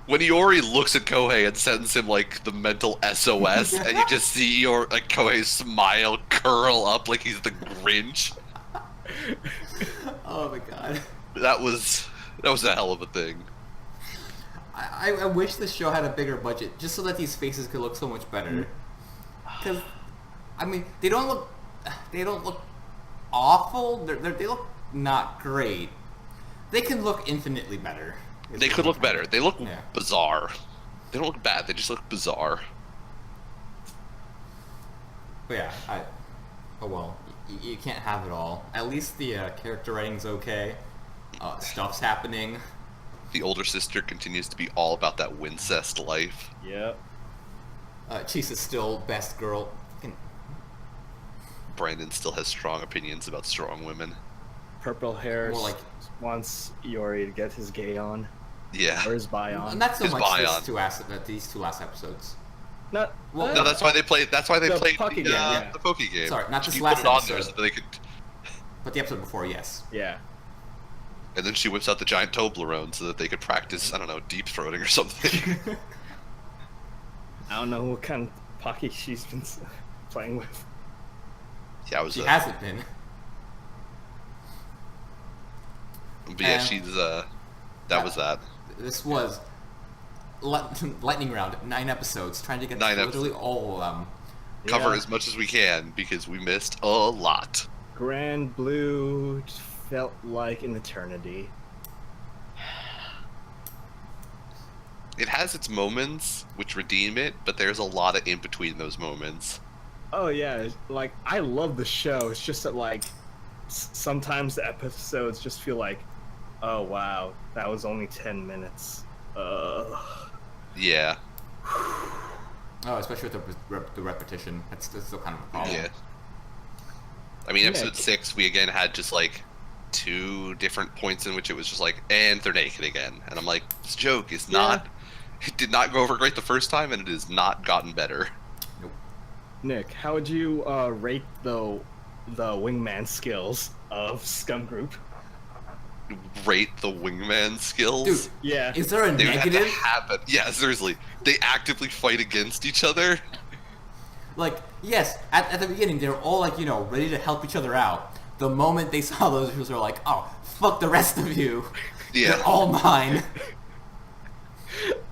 When Iori looks at Kohei and sends him like the mental SOS, and you just see Kohei's smile curl up like he's the Grinch. Oh my god. That was a hell of a thing. I wish this show had a bigger budget just so that these faces could look so much better. Because, I mean, they don't look awful. They look not great. They can look infinitely better. They could look better. They look Yeah. bizarre. They don't look bad. They just look bizarre. But yeah, oh well, you can't have it all. At least the character writing's okay. Stuff's happening. The older sister continues to be all about that Wincest life. Yep. Chisa's still best girl. Brandon still has strong opinions about strong women. Purple hair More like- wants Iori to get his gay on. Yeah. Or his bi on. Not so His much Bion. these two last episodes. Not, Well, No, that's why they played. That's why they The played Poké game, yeah. the Poké game. Sorry, not this You last put it on there episode. so that they could. But the episode before, yes. yeah. And then she whips out the giant Toblerone so that they could practice, I don't know, deep throating or something. I don't know what kind of Pocky she's been playing with. Yeah, it was. She hasn't been. But yeah, she's. That was that. This was lightning round, 9 episodes, trying to get 9 literally all of them. Cover Yeah. as much as we can because we missed a lot. Grand Blue felt like an eternity. It has its moments which redeem it, but there's a lot of in between those moments. Oh yeah, like I love the show. It's just that like sometimes the episodes just feel like, oh wow, that was only 10 minutes. Yeah. Oh, especially with the repetition. That's still kind of a problem. Yeah. I mean, Yeah. episode 6, we again had just like 2 different points in which it was just like, and they're naked again. And I'm like, this joke is not. It did not go over great the first time, and it has not gotten better. Nope. Nick, how would you rate the wingman skills of Scum Group? Rate the wingman skills. Dude, Yeah. is there a They would have to negative? happen. Yeah, seriously. They actively fight against each other. Like, yes, at the beginning, they were all like, you know, ready to help each other out. The moment they saw those people, they were like, oh, fuck the rest of you. Yeah. They're all mine.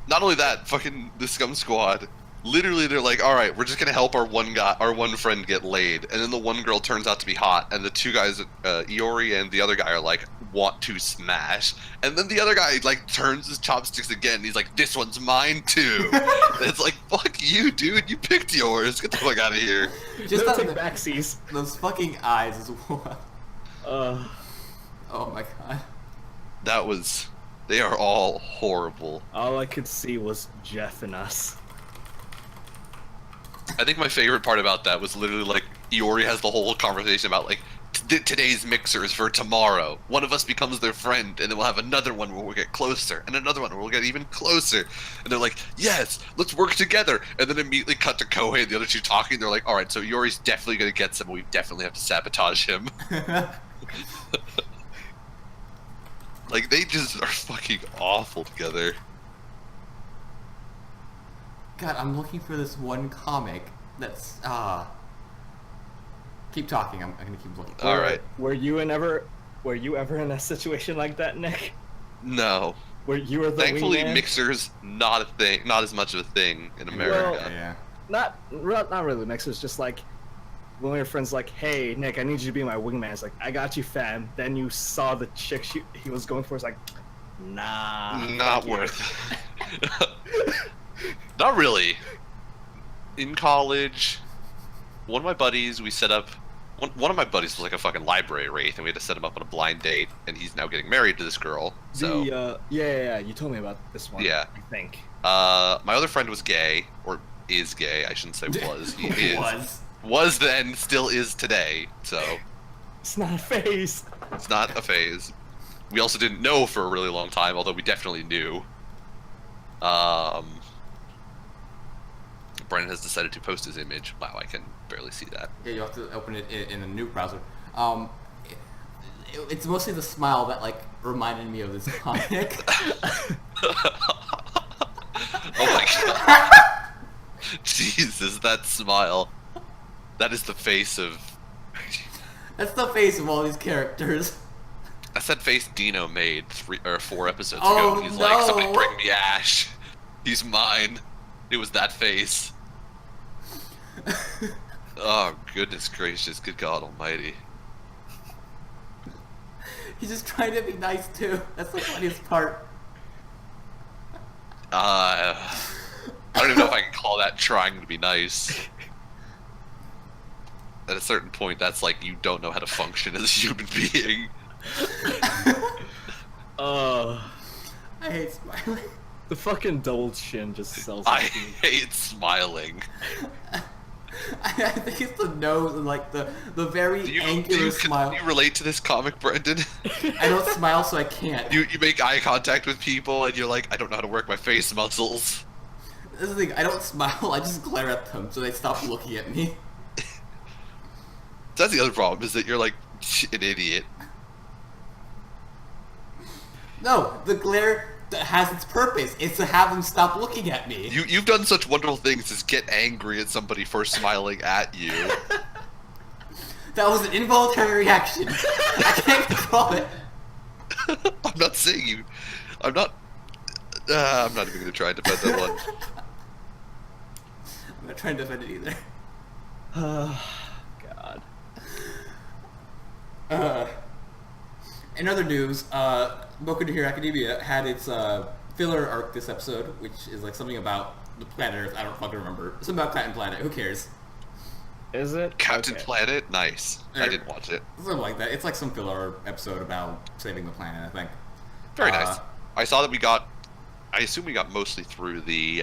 Not only that, fucking the Scum Squad. Literally, they're like, all right, we're just gonna help our one friend get laid, and then the one girl turns out to be hot, and the 2 guys, Iori and the other guy, are like, want to smash, and then the other guy like turns his chopsticks again. And he's like, this one's mine too. And it's like, fuck you, dude. You picked yours. Get the fuck out of here. Just Don't that- take backsies. those fucking eyes as well. Uh, Oh my god. That was. They are all horrible. all I could see was Jeff and us. I think my favorite part about that was literally like Iori has the whole conversation about like today's mixers for tomorrow. One of us becomes their friend, and then we'll have another one where we'll get closer, and another one where we'll get even closer. And they're like, "Yes, let's work together." And then immediately cut to Kohei and the other 2 talking. They're like, "All right, so Iori's definitely gonna get some. We definitely have to sabotage him." Like they just are fucking awful together. God, I'm looking for this one comic that's, Keep talking, I'm gonna keep looking. All right, Were you ever in a situation like that, Nick? no. Where you were the Thankfully, wingman? mixers not a thing, not as much of a thing in America. Yeah. Not really mixers, just like one of your friends like, hey Nick, I need you to be my wingman. It's like, I got you, fam. Then you saw the chick he was going for. It's like, nah, Not thank you. worth it. Not really. In college, one of my buddies, we set up. One of my buddies was like a fucking library wraith, and we had to set him up on a blind date. And he's now getting married to this girl. So, Yeah, you told me about this one. Yeah. I think. my other friend was gay, or is gay. I shouldn't say was. He is. Was then, still is today. So It's not a phase. it's not a phase. We also didn't know for a really long time, although we definitely knew. Brennan has decided to post his image. Wow, I can barely see that. Yeah, you have to open it in a new browser. It's mostly the smile that like reminded me of this comic. Oh my god. Jesus, that smile. That is the face of... That's the face of all these characters. That's that face Dino made 3 or 4 episodes Oh, ago. He's like, somebody no. bring me Ash. He's mine. It was that face. Oh, goodness gracious. Good God almighty. He's just trying to be nice too. That's the funniest part. I don't even know if I can call that trying to be nice. At a certain point, that's like you don't know how to function as a human being. I hate smiling. The fucking double chin just sells. I it. hate smiling. I think it's the nose and like the very Do angular you, smile. can you relate to this comic, Brendan? I don't smile, so I can't. You make eye contact with people and you're like, I don't know how to work my face muscles. This is the thing. I don't smile. I just glare at them so they stop looking at me. That's the other problem, is that you're like an idiot. No, the glare has its purpose. It's to have them stop looking at me. You've done such wonderful things as get angry at somebody for smiling at you. That was an involuntary reaction. I can't control it. I'm not saying you. I'm not. I'm not even gonna try and defend that one. I'm not trying to defend it either. God. In other news, Boku no Hero Academia had its filler arc this episode, which is like something about the planet Earth. I don't fucking remember. Something about Captain Planet. Who cares? Is it? Captain Okay. Planet, nice. I didn't watch it. Something like that. It's like some filler episode about saving the planet, I think. Very nice. I saw that we got. I assume we got mostly through the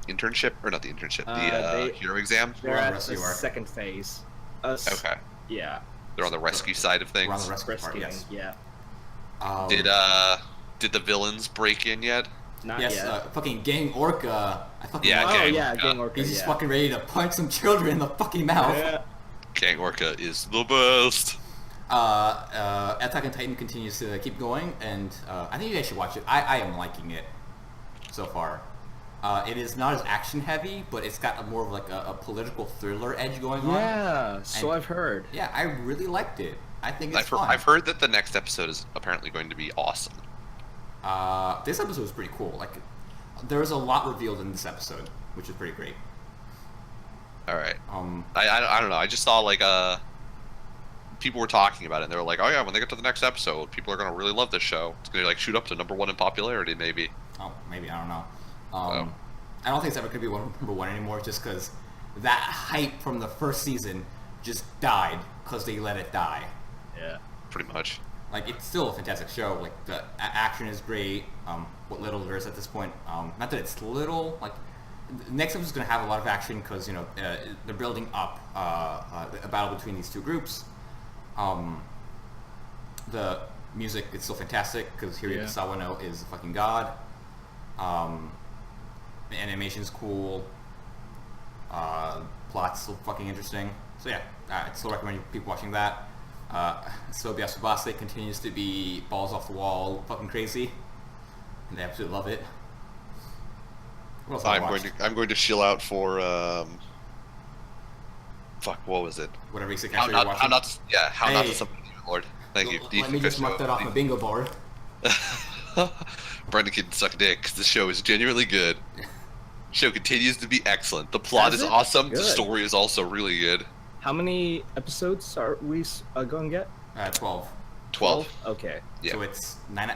internship, or not the internship, the hero exam. They're We're on at the rescue the arc. second phase. Okay, Yeah. they're on the rescue side of We're on things. the rescue part, Rescuing. yes. Yeah. Did the villains break in yet? Not Yes, yet. fucking Gang Orca. I fucking Yeah, love Oh Gang yeah, Orca. Gang Orca. He's just yeah. fucking ready to punch some children in the fucking mouth. Yeah. Gang Orca is the best. Attack on Titan continues to keep going, and I think you guys should watch it. I am liking it so far. It is not as action heavy, but it's got more of like a political thriller edge going on. Yeah. So And- I've heard. Yeah, I really liked it. I think it's fun. I've heard that the next episode is apparently going to be awesome. This episode was pretty cool. Like, there was a lot revealed in this episode, which is pretty great. All right. Um, I don't know. I just saw like people were talking about it. And they were like, oh yeah, when they get to the next episode, people are gonna really love this show. It's gonna like shoot up to #1 in popularity, maybe. oh, maybe, I don't know. Oh. I don't think it's ever gonna be number one anymore, just because that hype from the first season just died because they let it die. Yeah. Pretty much. Like, it's still a fantastic show. Like, the action is great. What little there is at this point. Not that it's little. Like, the next episode's going to have a lot of action because, you know, they're building up a battle between these two groups. The music is still fantastic because Hiroyuki Yeah. Sawano is a fucking god. The animation's cool. Plot's still fucking interesting. So yeah, I'd still recommend people watching that. Sobia Tsubasa continues to be balls off the wall, fucking crazy, and they absolutely love it. What else have I watched? I'm going to shill out for fuck, what was it? Whatever Isekai How show you're not watching. not Hey. to summon you, Lord. Thank you. Let me just mark that off my bingo board. Brendan can suck dick 'cause the show is genuinely good. Show continues to be excellent. The plot Is is it? awesome. The Good. story is also really good. How many episodes are we going to get? 12. 12. Okay. Yeah. So it's 9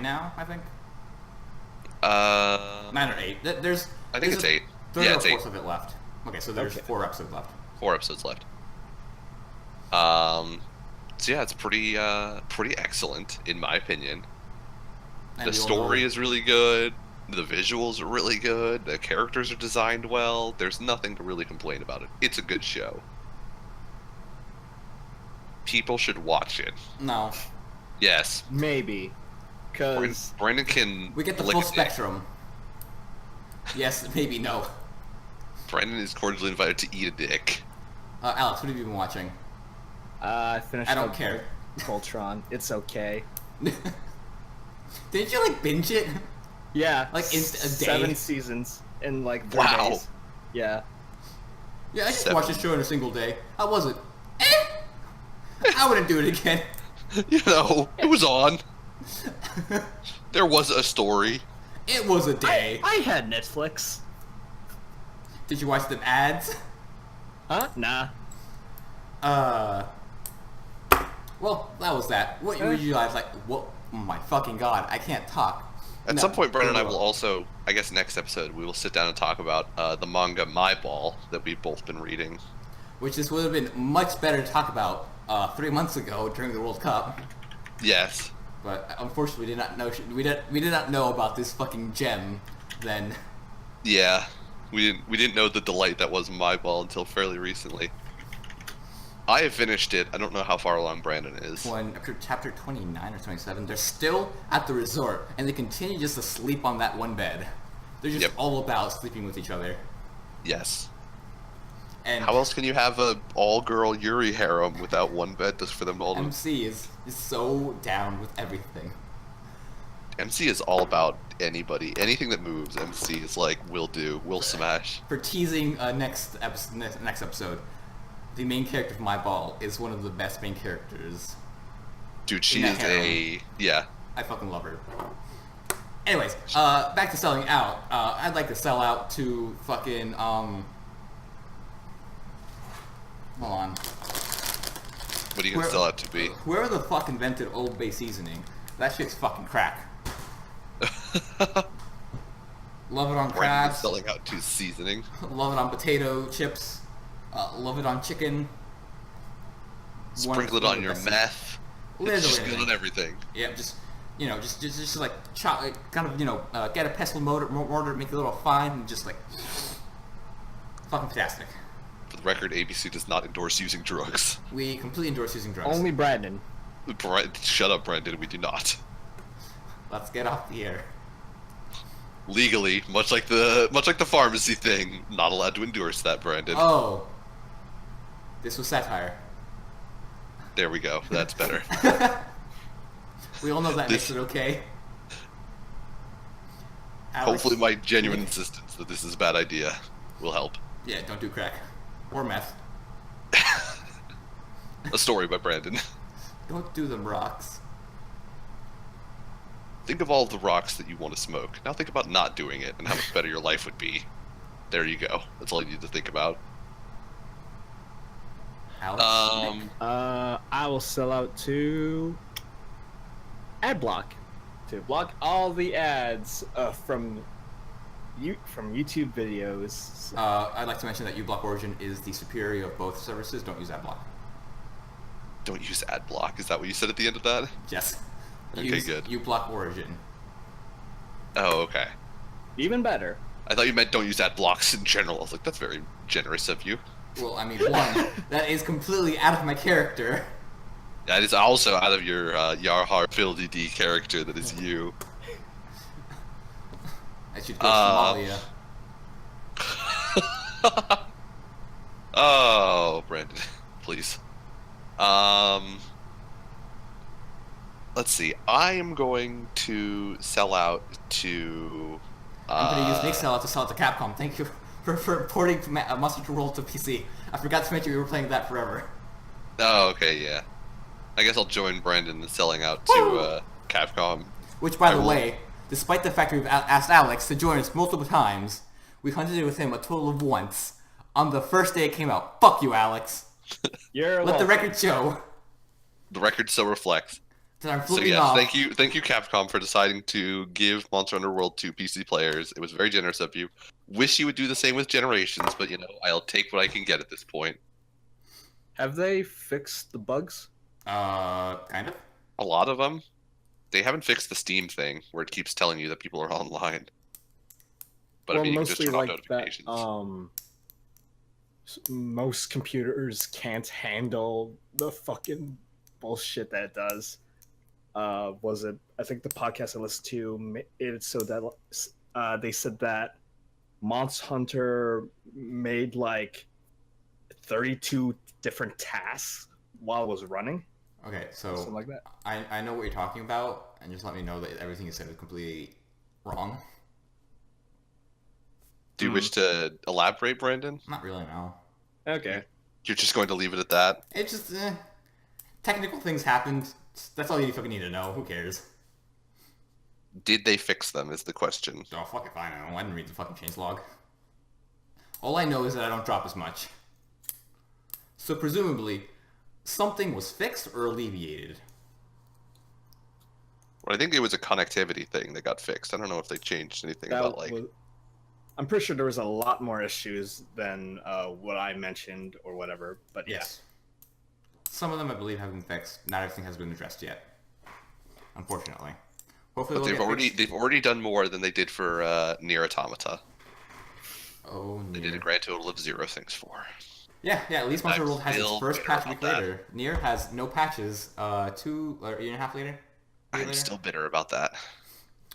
now, I think. 9 9 or 8. There's. I think it's 8. Third Yeah, or it's 8. fourth of it left. Okay, so there's Okay. 4 episodes left. 4 episodes left. So yeah, it's pretty excellent in my opinion. And The we all story know- is really good. The visuals are really good. The characters are designed well. There's nothing to really complain about it. It's a good show. People should watch it. No. Yes. Maybe. Because Brandon can We get the lick full a dick. spectrum. Yes, maybe no. Brandon is cordially invited to eat a dick. Alex, what have you been watching? I finished I don't up care. Voltron. It's okay. Didn't you like binge it? Yeah. Like, in a day? 7 seasons in like 3 Wow. days. Yeah. Yeah, I just 7. watched the show in a single day. How was it? I wouldn't do it again. You know, it was on. There was a story. It was a day. I had Netflix. Did you watch them ads? Huh? Nah. Well, that was that. What you realize, like, what? Oh my fucking god, I can't talk. At No. some point, Brandon and I will also, I guess next episode, we will sit down and talk about the manga My Ball that we've both been reading. Which this would have been much better to talk about 3 months ago during the World Cup. Yes. But unfortunately, we did not know. We did not know about this fucking gem then. Yeah. We didn't know the delight that was My Ball until fairly recently. I have finished it. I don't know how far along Brandon is. When after chapter 29 or 27, they're still at the resort, and they continue just to sleep on that one bed. They're just Yep. all about sleeping with each other. Yes. And How else can you have a all-girl Yuri harem without one bed just for them all to... MC is so down with everything. MC is all about anybody. Anything that moves, MC is like, will do, will smash. For teasing next episode, the main character of My Ball is one of the best main characters. Dude, she In is that harem. yeah. I fucking love her. Anyways, back to selling out. I'd like to sell out to fucking hold on. What are you gonna Where- sell out to be? Whoever the fuck invented Old Bay seasoning, that shit's fucking crack. Love it on Brandon crabs. is selling out to seasoning. Love it on potato chips. Love it on chicken. Sprinkle it on your meth. Literally It's just good everything. on everything. Yeah, just like chop, kind of, get a pestle mortar, make it a little fine, and just like fucking fantastic. For the record, ABC does not endorse using drugs. We completely endorse using drugs. Only Brandon. Shut up, Brandon. We do not. Let's get off the air. Legally, much like the pharmacy thing, not allowed to endorse that, Brandon. Oh, this was satire. There we go. That's better. We all know that This- makes it okay. Alex? Hopefully, my genuine insistence that this is a bad idea will help. Yeah, don't do crack or meth. A story by Brandon. Don't do them rocks. Think of all the rocks that you want to smoke. Now think about not doing it and how much better your life would be. There you go. That's all you need to think about. Alex. Nick? I will sell out to AdBlock to block all the ads from YouTube videos. I'd like to mention that uBlock Origin is the superior of both services. Don't use AdBlock. Don't use ad block. Is that what you said at the end of that? Yes. Okay, Use good. uBlock Origin. Oh, okay. Even better. I thought you meant don't use ad blocks in general. I was like, that's very generous of you. Well, I mean, one, that is completely out of my character. That is also out of your Yarhar Fildy D character that is you. I should go to Somalia. Oh, Brandon, please. Let's see. I am going to sell out to. I'm gonna use Nick Sell to sell it to Capcom. Thank you for porting Monster Hunter World to PC. I forgot to mention we were playing that forever. Oh, okay, yeah. I guess I'll join Brandon in selling out to Capcom. Which, by I the will- way, despite the fact we've asked Alex to join us multiple times, we hunted it with him a total of once. On the first day it came out. Fuck you, Alex. You're Let the welcome. record show The record so reflects. that I'm So flipping yes, off. thank you Capcom for deciding to give Monster Hunter World to PC players. It was very generous of you. Wish you would do the same with Generations, but I'll take what I can get at this point. Have they fixed the bugs? Kind of. A lot of them, they haven't fixed the Steam thing where it keeps telling you that people are online. But I mean, you can just mostly turn off like that. notifications. Most computers can't handle the fucking bullshit that it does. Was it? I think the podcast I listened to it's so that they said that Monster Hunter made like 32 different tasks while it was running, Okay, so something like that. I know what you're talking about, and just let me know that everything you said is completely wrong. Do you wish to elaborate, Brandon? Not really, no. Okay. You're just going to leave it at that? It's just, technical things happened. That's all you fucking need to know. Who cares? Did they fix them is the question. Oh, fuck if I know. I didn't read the fucking changelog. All I know is that I don't drop as much. So presumably, something was fixed or alleviated. Well, I think it was a connectivity thing that got fixed. I don't know if they changed anything about like. I'm pretty sure there was a lot more issues than what I mentioned or whatever. But Yes. Some of them, I believe, have been fixed. Not everything has been addressed yet. Unfortunately. Hopefully But they've already done more than they did for Nier Automata. Oh, They did a Nier. grand total of 0 things for. Yeah, at least Monster I'm World has its still first bitter patch a week about that. later. Nier has no patches, 2 or a year and a half later. I'm later? still bitter about that.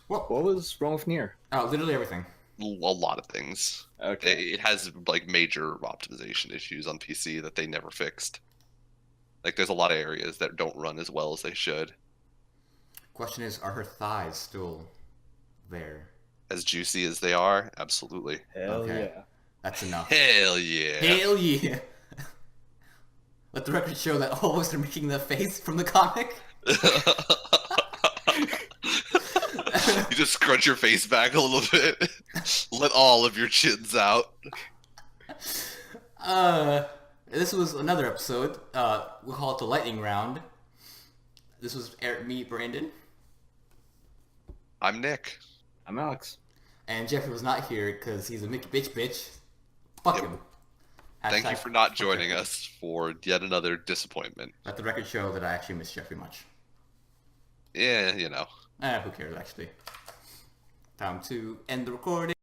what was wrong with Nier? Literally everything. A lot of things. Okay. It has like major optimization issues on PC that they never fixed. Like there's a lot of areas that don't run as well as they should. Question is, are her thighs still there? As juicy as they are, absolutely. Hell Okay. yeah. That's enough. Hell yeah. Hell yeah! Let the record show that always are making the face from the comic. You just scrunch your face back a little bit. Let all of your chins out. This was another episode. We'll call it the lightning round. This was Eric, me, Brandon, I'm Nick. I'm Alex. and Jeffrey was not here because he's a Mickey bitch. Fuck Yep. him. Thank you Hashtag for not fuck joining Jeffrey. us for yet another disappointment. Let the record show that I actually miss Jeffrey much. Yeah, you know. Who cares, actually. Time to end the recording.